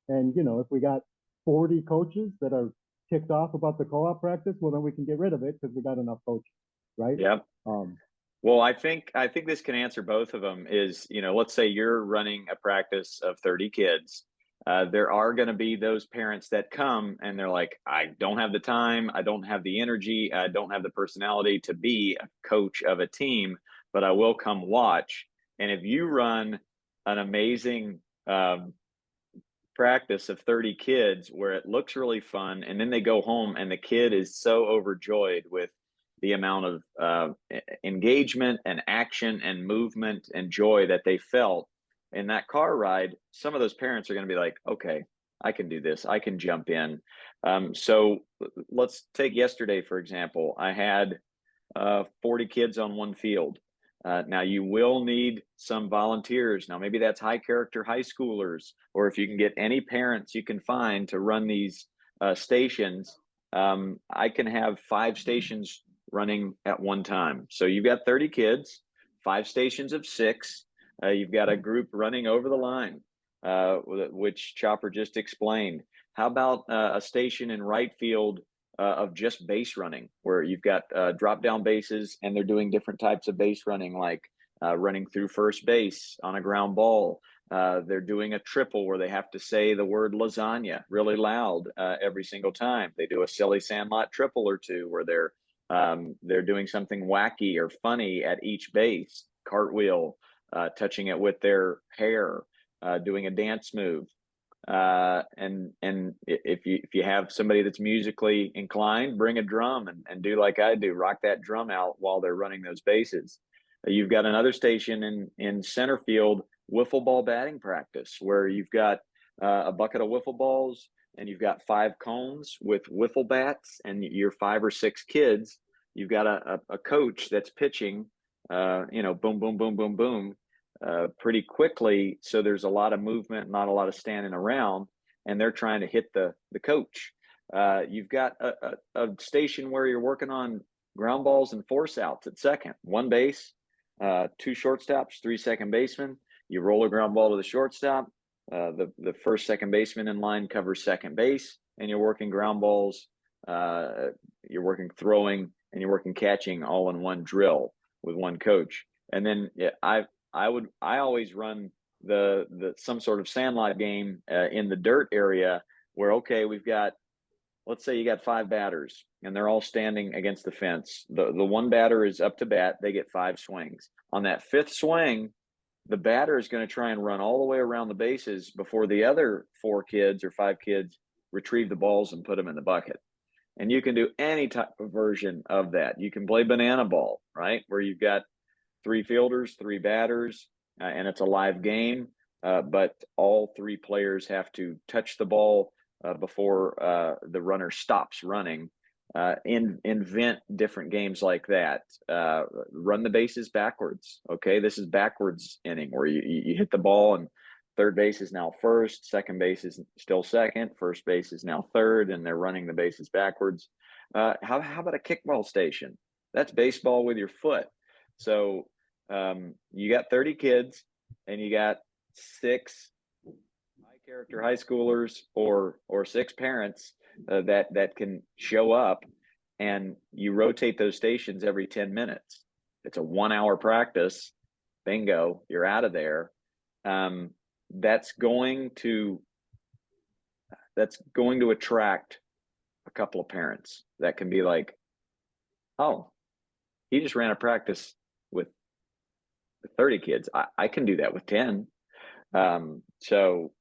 And if we got 40 coaches that are ticked off about the co-op practice, well then we can get rid of it because we got enough coaches, right? Yeah. Um, Well, I think this can answer both of them. Is, let's say you're running a practice of 30 kids. There are going to be those parents that come and they're like, I don't have the time, I don't have the energy, I don't have the personality to be a coach of a team, but I will come watch. And if you run an amazing practice of 30 kids where it looks really fun, and then they go home and the kid is so overjoyed with the amount of engagement and action and movement and joy that they felt in that car ride, some of those parents are going to be like, okay, I can do this, I can jump in. So let's take yesterday for example. I had 40 kids on one field. Now you will need some volunteers. Now maybe that's high character high schoolers, or if you can get any parents you can find to run these stations. I can have 5 stations running at one time. So you've got 30 kids, 5 stations of 6. You've got a group running over the line, which Chopper just explained. How about a station in right field of just base running, where you've got drop down bases and they're doing different types of base running, like running through first base on a ground ball. They're doing a triple where they have to say the word lasagna really loud every single time. They do a silly sandlot triple or two where they're doing something wacky or funny at each base, cartwheel, touching it with their hair, doing a dance move. And if you have somebody that's musically inclined, bring a drum and do like I do, rock that drum out while they're running those bases. You've got another station in center field, wiffle ball batting practice, where you've got a bucket of wiffle balls and you've got 5 cones with wiffle bats, and you're 5 or 6 kids. You've got a coach that's pitching, boom, boom, boom, boom, boom, pretty quickly. So there's a lot of movement, not a lot of standing around, and they're trying to hit the coach. You've got a station where you're working on ground balls and force outs at second, one base, 2 shortstops, 3 second basemen. You roll a ground ball to the shortstop. The first second baseman in line covers second base, and you're working ground balls. You're working throwing, and you're working catching all in one drill with one coach. And then I always run the some sort of sandlot game in the dirt area where, okay, let's say you got 5 batters and they're all standing against the fence. The one batter is up to bat. They get 5 swings. On that 5th swing, the batter is going to try and run all the way around the bases before the other 4 kids or 5 kids retrieve the balls and put them in the bucket. And you can do any type of version of that. You can play banana ball, right? Where you've got 3 fielders, 3 batters, and it's a live game. But all 3 players have to touch the ball before the runner stops running. Invent different games like that. Run the bases backwards. Okay, this is backwards inning, where you hit the ball and third base is now first, second base is still second, first base is now third, and they're running the bases backwards. How about a kickball station? That's baseball with your foot. So you got 30 kids and you got 6 high character high schoolers or 6 parents that can show up, and you rotate those stations every 10 minutes. It's a 1-hour practice. Bingo, you're out of there. That's going to attract a couple of parents that can be like, oh, he just ran a practice with 30 kids. I can do that with 10. So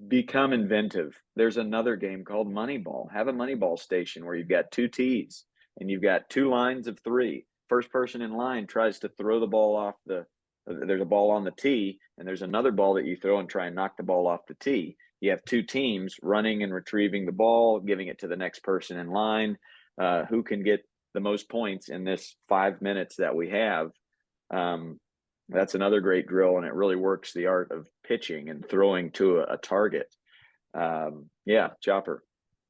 become inventive. There's another game called Moneyball. Have a Moneyball station where you've got 2 tees and you've got 2 lines of 3. first person in line tries to throw the ball off there's a ball on the tee, and there's another ball that you throw and try and knock the ball off the tee. You have two teams running and retrieving the ball, giving it to the next person in line. Who can get the most points in this 5 minutes that we have? That's another great drill, and it really works the art of pitching and throwing to a target. Yeah, Chopper.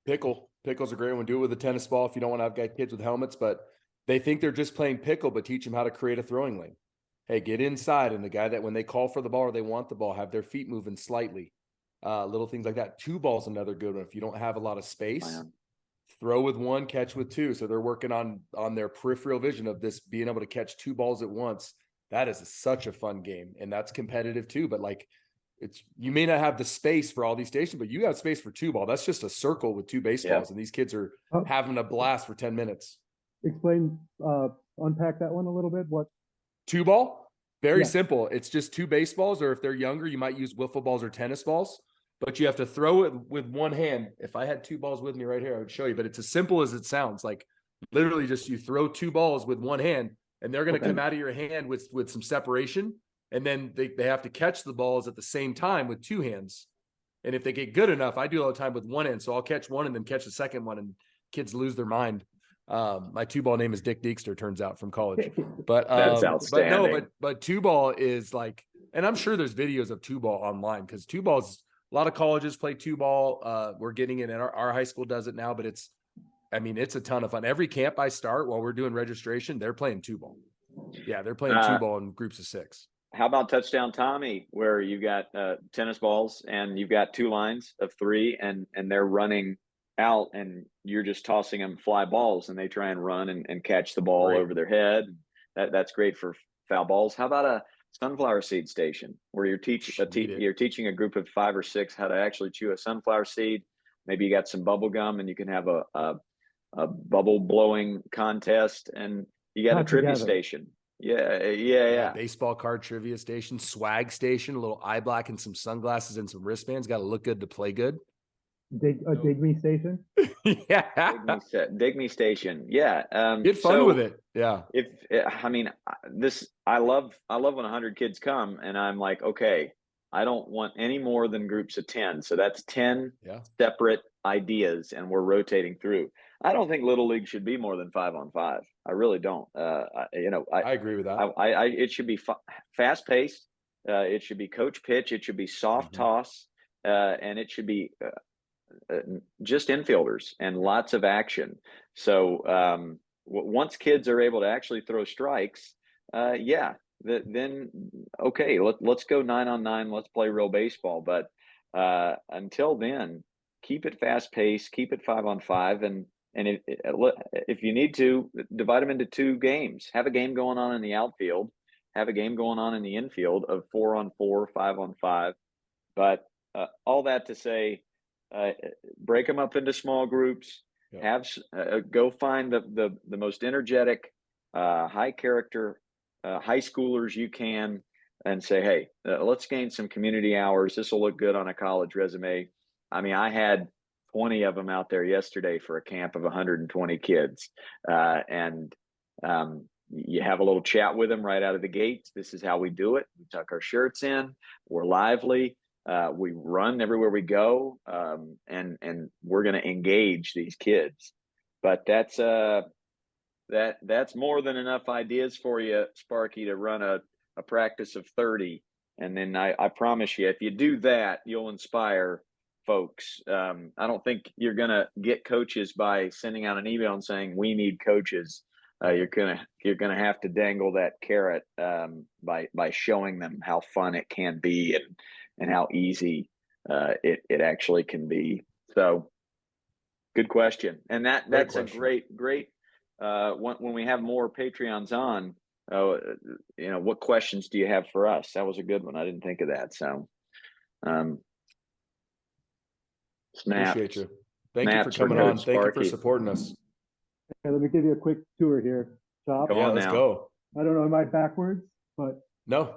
Pickle's a great one. Do it with a tennis ball if you don't want to have kids with helmets, but they think they're just playing pickle, but teach them how to create a throwing lane. Hey, get inside, and the guy that when they call for the ball or they want the ball, have their feet moving slightly. Little things like that. Two ball's another good one. If you don't have a lot of space, throw with one, catch with two. So they're working on their peripheral vision of this, being able to catch two balls at once. That is such a fun game, and that's competitive too. But like, you may not have the space for all these stations, but you got space for two ball. That's just a circle with two baseballs, and these kids are having a blast for 10 minutes. Explain, unpack that one a little bit. What? Two ball? Very simple. It's just two baseballs, or if they're younger, you might use wiffle balls or tennis balls, but you have to throw it with one hand. If I had two balls with me right here, I would show you, but it's as simple as it sounds. Like literally just you throw two balls with one hand, and they're going to come out of your hand with some separation. And then they have to catch the balls at the same time with two hands. And if they get good enough, I do all the time with one hand. So I'll catch one and then catch the second one, and kids lose their mind. My two ball name is Dick Deekster, turns out, from college. But that's outstanding. But two ball is like, and I'm sure there's videos of two ball online, because two balls, a lot of colleges play two ball. We're getting it, and our high school does it now, but it's a ton of fun. Every camp I start while we're doing registration, they're playing two ball. Yeah, they're playing two ball in groups of 6. How about Touchdown Tommy, where you got tennis balls and you've got 2 lines of 3, and they're running out, and you're just tossing them fly balls, and they try and run and catch the ball over their head. That's great for foul balls. How about a sunflower seed station, where you're teaching a group of 5 or 6 how to actually chew a sunflower seed? Maybe you got some bubble gum, and you can have a bubble blowing contest, and you got a trivia station. Yeah. Baseball card trivia station, swag station, a little eye black and some sunglasses and some wristbands. Got to look good to play good. Dig me station. Dig me station. Yeah. Get fun with it. Yeah. I love when 100 kids come, and I'm like, okay, I don't want any more than groups of 10. So that's 10 separate ideas, and we're rotating through. I don't think Little League should be more than 5-on-5. I really don't. I agree with that. It should be fast paced. It should be coach pitch. It should be soft toss, and it should be just infielders and lots of action. So once kids are able to actually throw strikes, then okay, let's go 9-on-9. Let's play real baseball. But until then, keep it fast paced. Keep it 5-on-5, and if you need to, divide them into 2 games. Have a game going on in the outfield. Have a game going on in the infield of 4-on-4, 5-on-5. But all that to say, break them up into small groups. Have go find the most energetic, high character high schoolers you can, and say, hey, let's gain some community hours. This will look good on a college resume. I had 20 of them out there yesterday for a camp of 120 kids. And you have a little chat with them right out of the gates. This is how we do it. We tuck our shirts in. We're lively. We run everywhere we go. And we're going to engage these kids. But that's more than enough ideas for you, Sparky, to run a practice of 30. And then I promise you, if you do that, you'll inspire folks. I don't think you're going to get coaches by sending out an email and saying, we need coaches. You're going to have to dangle that carrot by showing them how fun it can be and how easy it actually can be. So good question. And that's a great when we have more Patreons on, what questions do you have for us? That was a good one. I didn't think of that. So, Snap. Appreciate you. Thank you for coming on. Thank you for supporting us. Okay, let me give you a quick tour here. Chop. Let's go. I don't know, am I backwards? But no.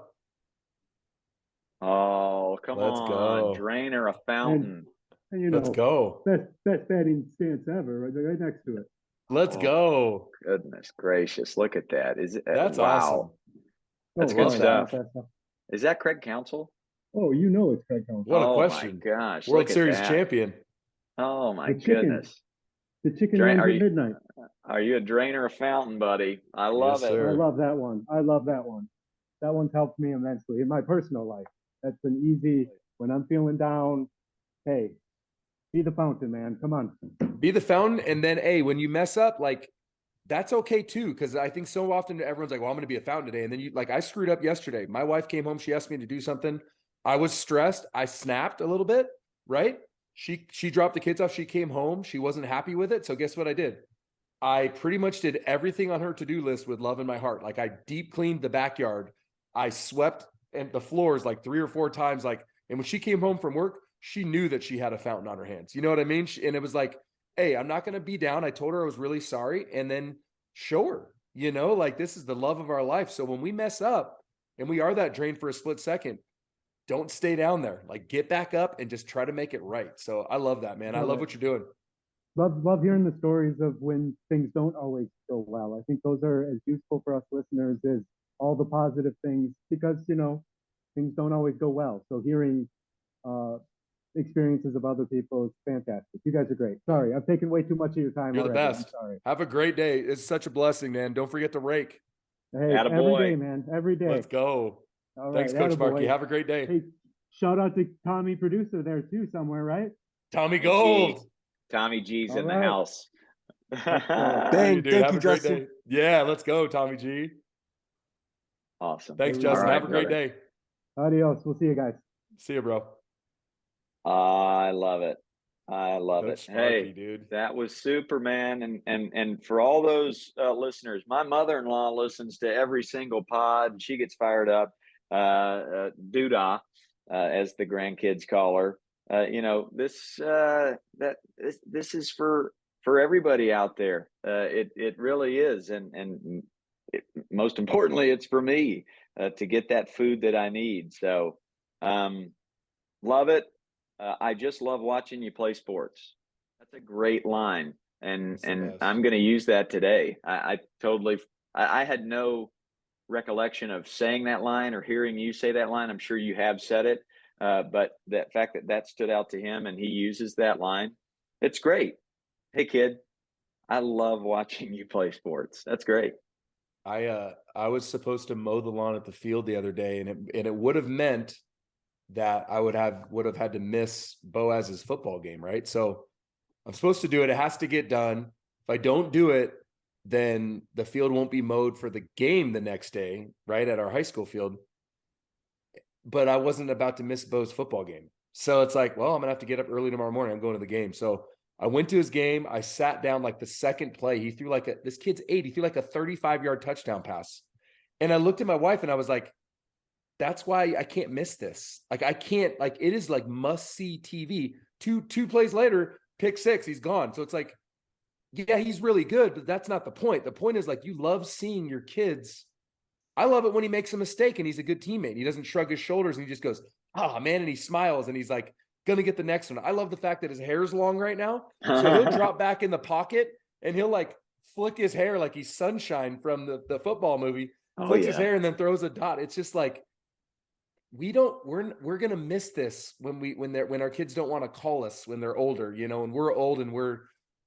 Oh, come on. Let's go. Drain or a fountain. And let's go. Best batting stance ever, right next to it. Let's Oh, go. goodness gracious. Look at that. Is it That's awesome. wow. Oh, That's good love wow, that. stuff. fantastic. Is that Craig Counsell? Oh, you know it's Craig Counsell. What a Oh my question. gosh. World Look at Series that. champion. Oh my The chicken. goodness. The chicken Drain, runs at midnight. are you a drain or a fountain, buddy? I Yes, love it. I sir. love that one. I love that one. That one's helped me immensely in my personal life. That's been easy when I'm feeling down. Hey, be the fountain, man. Come on. Be the fountain. And then, hey, when you mess up, like, that's okay too. Because I think so often everyone's like, well, I'm going to be a fountain today. And then you, like, I screwed up yesterday. My wife came home. She asked me to do something. I was stressed. I snapped a little bit, right? She dropped the kids off. She came home. She wasn't happy with it. So guess what I did? I pretty much did everything on her to-do list with love in my heart. Like, I deep cleaned the backyard. I swept and the floors like 3 or 4 times. Like, and when she came home from work, she knew that she had a fountain on her hands. You know what I mean? And it was like, hey, I'm not going to be down. I told her I was really sorry, and then show her, like, this is the love of our life. So when we mess up and we are that drain for a split second, don't stay down there. Like, get back up and just try to make it right. So I love that, man. I love what you're doing. Love hearing the stories of when things don't always go well. I think those are as useful for us listeners as all the positive things, because things don't always go well. So hearing uh, experiences of other people is fantastic. You guys are great. Sorry, I've taken way too much of your time You're the already. I'm best. sorry. Have a great day. It's such a blessing, man. Don't forget to rake. Hey, every Attaboy. day, man. Every day. Let's go. All right. Thanks, Coach attaboy. Sparky. Have a great day. Hey, shout out to Tommy, producer there too, somewhere, right? Tommy G. Gold. Tommy G's All in the right. house. Dude, Thank have you, a great Justin. day. Yeah, let's go, Tommy G. Awesome. Thanks, All Justin. right, Have a great brother. day. Adios. We'll see you guys. See you, bro. I love it. I love Coach it. Sparky, Hey, dude. that was super, man. And for all those listeners, my mother-in-law listens to every single pod. She gets fired up. Doodah, as the grandkids call her. This is for everybody out there. It really is, and most importantly, it's for me to get that food that I need. So, love it. I just love watching you play sports. That's a great line, and That's the best. I'm going to use that today. I totally. I had no recollection of saying that line or hearing you say that line. I'm sure you have said it, but that fact that stood out to him and he uses that line, it's great. Hey, kid, I love watching you play sports. That's great. I was supposed to mow the lawn at the field the other day, and it would have meant that I would have had to miss Boaz's football game, right? So I'm supposed to do it. It has to get done. If I don't do it, then the field won't be mowed for the game the next day, right, at our high school field. But I wasn't about to miss Bo's football game. So it's like, well, I'm going to have to get up early tomorrow morning. I'm going to the game. So I went to his game. I sat down like the second play. He threw this kid's 8. He threw like a 35-yard touchdown pass. And I looked at my wife and I was like, that's why I can't miss this. Like, I can't, like, it is like must-see TV. Two plays later, pick 6, he's gone. So it's like, yeah, he's really good, but that's not the point. The point is, like, you love seeing your kids. I love it when he makes a mistake and he's a good teammate. He doesn't shrug his shoulders and he just goes, oh, man, and he smiles and he's like, gonna get the next one. I love the fact that his hair's long right now. So he'll drop back in the pocket and he'll like flick his hair like he's Sunshine from the football movie, flicks his hair and then throws a dot. It's just like, we're gonna miss this when our kids don't want to call us when they're older, and we're old and we're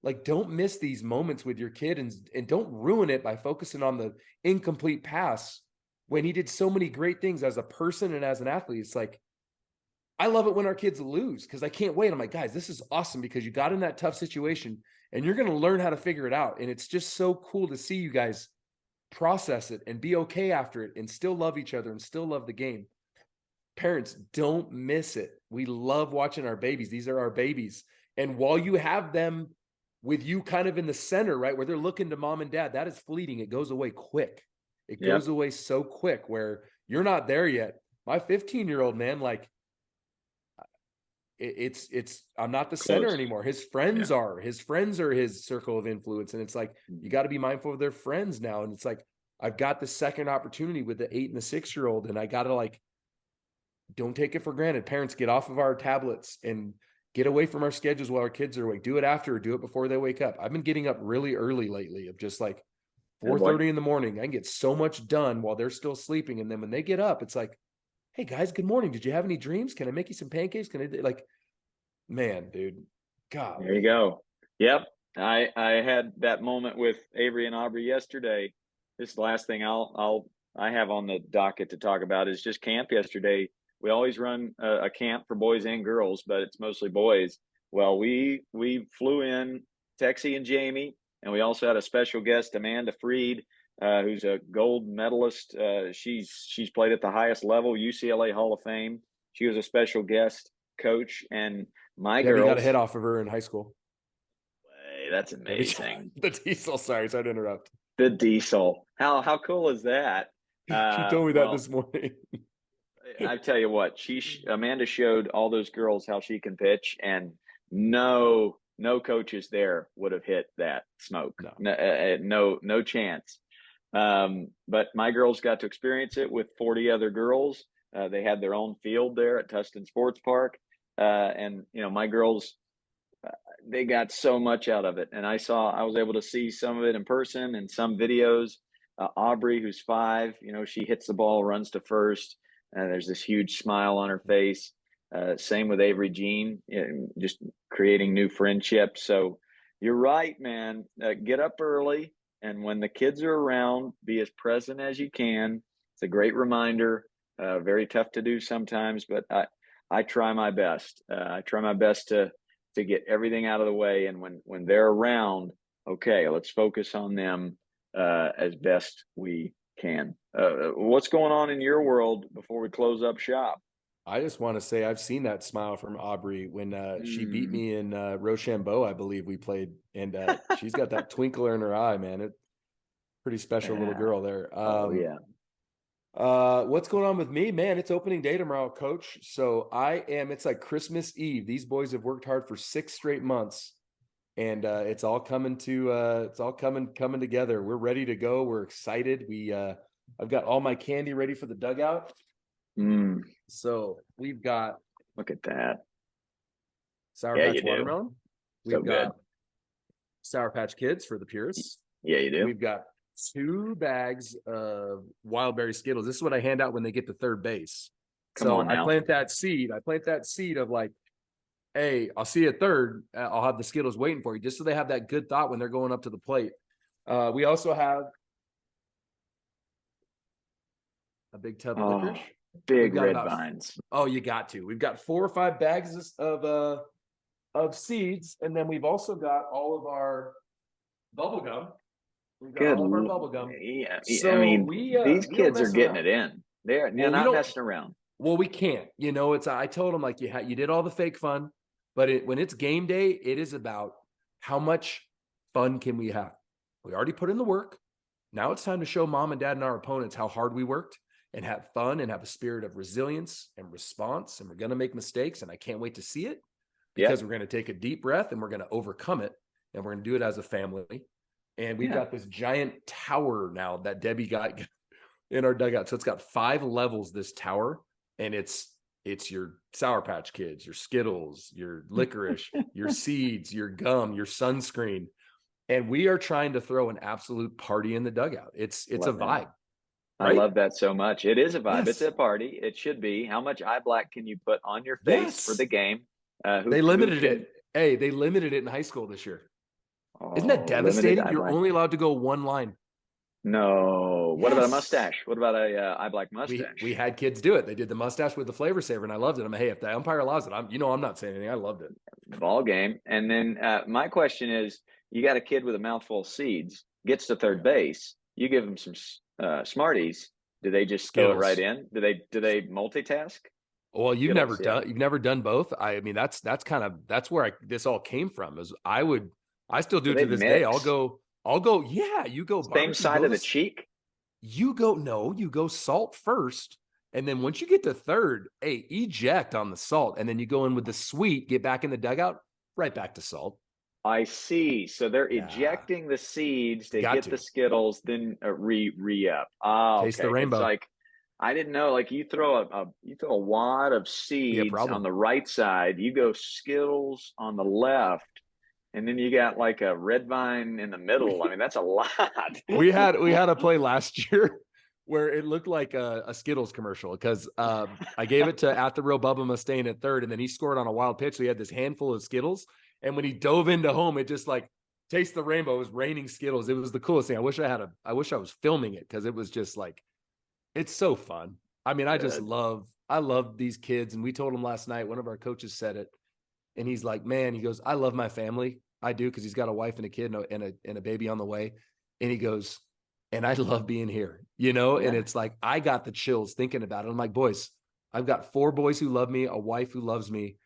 like, don't miss these moments with your kid and don't ruin it by focusing on the incomplete pass when he did so many great things as a person and as an athlete. It's like, I love it when our kids lose because I can't wait. I'm like, guys, this is awesome because you got in that tough situation and you're going to learn how to figure it out. And it's just so cool to see you guys process it and be okay after it and still love each other and still love the game. Parents, don't miss it. We love watching our babies. These are our babies. And while you have them with you kind of in the center, right, where they're looking to mom and dad, that is fleeting. It goes away quick. It goes away so quick where you're not there yet. My 15-year-old, man, like, I'm not the center anymore. His friends are his circle of influence. And it's like, you got to be mindful of their friends now. And it's like, I've got the second opportunity with the 8 and the 6-year-old. And I got to, like, don't take it for granted. Parents, get off of our tablets and get away from our schedules while our kids are awake. Do it after or do it before they wake up. I've been getting up really early lately of just like 4:30 in the morning. I can get so much done while they're still sleeping. And then when they get up, it's like, hey guys, good morning. Did you have any dreams? Can I make you some pancakes? Can I like, man, dude, God. There you go. Yep. I had that moment with Avery and Aubrey yesterday. This is the last thing I have on the docket to talk about is just camp yesterday. We always run a camp for boys and girls, but it's mostly boys. Well, we flew in Texie and Jamie, and we also had a special guest, Amanda Freed, who's a gold medalist. She's played at the highest level, UCLA Hall of Fame. She was a special guest coach, and my Debbie girls got a hit off of her in high school. Hey, that's amazing. The diesel. Sorry to interrupt. The diesel. How cool is that? She told me that this morning. I tell you what, Amanda showed all those girls how she can pitch, and no coaches there would have hit that smoke. No chance. But my girls got to experience it with 40 other girls. They had their own field there at Tustin Sports Park, and my girls, they got so much out of it. And I was able to see some of it in person and some videos. Aubrey, who's 5, she hits the ball, runs to first. There's this huge smile on her face. Same with Avery Jean, just creating new friendships. So you're right, man. Get up early. And when the kids are around, be as present as you can. It's a great reminder. Very tough to do sometimes, but I try my best. I try my best to get everything out of the way. And when they're around, okay, let's focus on them as best we can. What's going on in your world before we close up shop? I just want to say I've seen that smile from Aubrey when she beat me in Rochambeau, I believe we played, and she's got that twinkle in her eye, man. It's pretty special little girl there. Yeah. What's going on with me, man? It's opening day tomorrow, coach. So it's like Christmas Eve. These boys have worked hard for 6 straight months, and it's all coming together. We're ready to go. We're excited. I've got all my candy ready for the dugout. So we've got, look at that, Sour Patch watermelon. We've got good. Sour Patch Kids for the purists. Yeah, you do. We've got 2 bags of wild berry Skittles. This is what I hand out when they get to third base. Come on now. I plant that seed of like, hey, I'll see you at third. I'll have the Skittles waiting for you, just so they have that good thought when they're going up to the plate. We also have a big tub of licorice. Big red vines. Oh, you got to. We've got 4 or 5 bags of seeds, and then we've also got all of our bubble gum. We've got all of our bubble gum. Yeah, so I mean, these kids are getting it in. They're not messing around. Well, we can't. I told them, like, you did all the fake fun, but when it's game day, it is about how much fun can we have. We already put in the work. Now it's time to show mom and dad and our opponents how hard we worked, and have fun and have a spirit of resilience and response. And we're going to make mistakes, and I can't wait to see it, because we're going to take a deep breath and we're going to overcome it, and we're going to do it as a family. And we've got this giant tower now that Debbie got in our dugout. So it's got 5 levels, this tower, and it's your Sour Patch Kids, your Skittles, your licorice, your seeds, your gum, your sunscreen. And we are trying to throw an absolute party in the dugout. It's a vibe. Right? I love that so much. It is a vibe. Yes. It's a party. It should be. How much eye black can you put on your face for the game? They limited it. Hey, they limited it in high school this year. Isn't that devastating? You're only allowed to go 1 line. No. What about a mustache? What about a eye black mustache? We had kids do it. They did the mustache with the flavor saver, and I loved it. I'm like, hey, if the umpire allows it, I'm not saying anything. I loved it. Ball game. And then my question is, you got a kid with a mouthful of seeds, gets to third base. You give them some Smarties. Do they just throw it right in? Do they multitask? Well, you've never done both. I mean, that's where this all came from. I still do it to this day. I'll go. Yeah, you go same side of the cheek. You go salt first, and then once you get to third, hey, eject on the salt, and then you go in with the sweet. Get back in the dugout, right back to salt. I see. So they're ejecting the seeds to get the Skittles, then re-up. Taste the rainbow. I didn't know, like you throw a wad of Be a seeds on problem. the right side, you go Skittles on the left, and then you got like a red vine in the middle. I mean, that's a lot. We had a play last year where it looked like a Skittles commercial because I gave it to At the Real Bubba Mustaine at third, and then he scored on a wild pitch. So he had this handful of Skittles, and when he dove into home, it just like taste the rainbow. It was raining Skittles. It was the coolest thing. I wish I was filming it because it was just like it's so fun. I mean, Good. I love these kids, and we told him last night. One of our coaches said it, and he's like, "Man," he goes, "I love my family. I do because he's got a wife and a kid and a baby on the way." And he goes, "And I love being here, you know." And Yeah. it's like I got the chills thinking about it. I'm like, boys, I've got 4 boys who love me, a wife who loves me,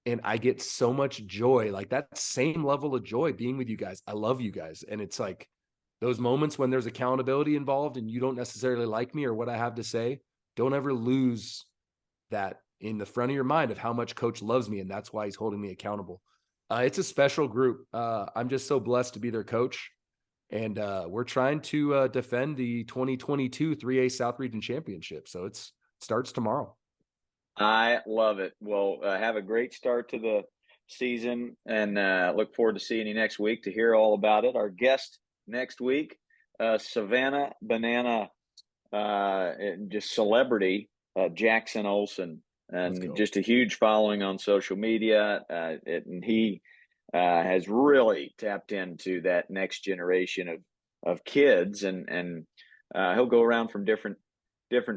and I get so much joy, like that same level of joy being with you guys. I love you guys, and it's like those moments when there's accountability involved, and you don't necessarily like me or what I have to say. Don't ever lose that in the front of your mind of how much coach loves me, and that's why he's holding me accountable. It's a special group. I'm just so blessed to be their coach, and we're trying to defend the 2022 3A South Region Championship. So it starts tomorrow. I love it. Well, have a great start to the season, and look forward to seeing you next week to hear all about it. Our guest next week, Savannah Banana, just celebrity, Jackson Olson, Let's and go. just a huge following on social media. And he has really tapped into that next generation of kids, and he'll go around from different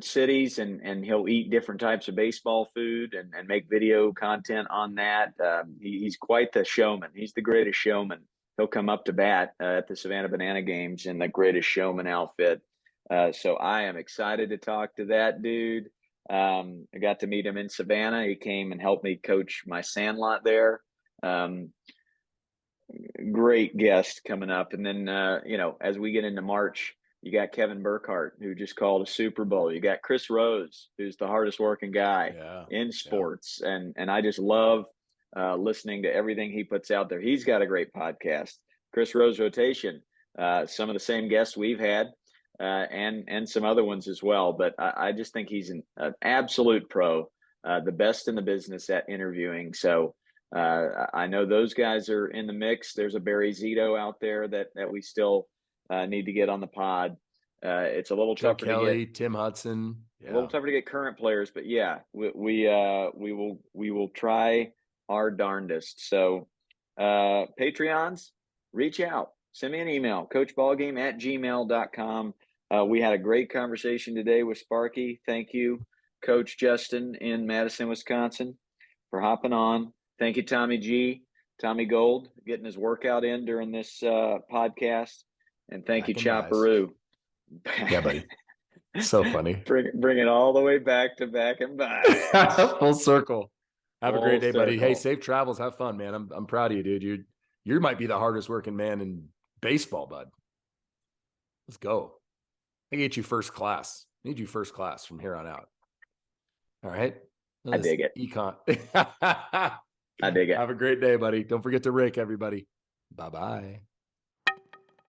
cities, and he'll eat different types of baseball food, and make video content on that. He's quite the showman. He's the greatest showman. He'll come up to bat at the Savannah Banana games in the greatest showman outfit. So I am excited to talk to that dude. I got to meet him in Savannah. He came and helped me coach my sandlot there. Um, Great guest coming up. And then, as we get into March, you got Kevin Burkhardt, who just called a Super Bowl. You got Chris Rose, who's the hardest working guy Yeah. in Yeah. sports. And I just love listening to everything he puts out there. He's got a great podcast, Chris Rose Rotation, some of the same guests we've had, and some other ones as well. But I just think he's an absolute pro, the best in the business at interviewing. So, I know those guys are in the mix. There's a Barry Zito out there that we still need to get on the pod. It's a little Joe tougher to get, Kelly, Tim Hudson. a little Yeah. tougher to get current players, but yeah, we will try our darndest. So, Patreons, reach out, send me an email, coachballgame@gmail.com. We had a great conversation today with Sparky. Thank you, Coach Justin in Madison, Wisconsin, for hopping on. Thank you, Tommy G, Tommy Gold, getting his workout in during this podcast. And thank you, Back in buys. Chopperoo. Yeah, buddy. So funny. Bring it all the way back to back and buys. Full circle. Have a Full great day, buddy. Hey, circle. safe travels. Have fun, man. I'm proud of you, dude. You might be the hardest working man in baseball, bud. Let's go. I get you first class. I need you first class from here on out. All right. I dig it. Econ. I dig it. Have a great day, buddy. Don't forget to rake everybody. Bye-bye.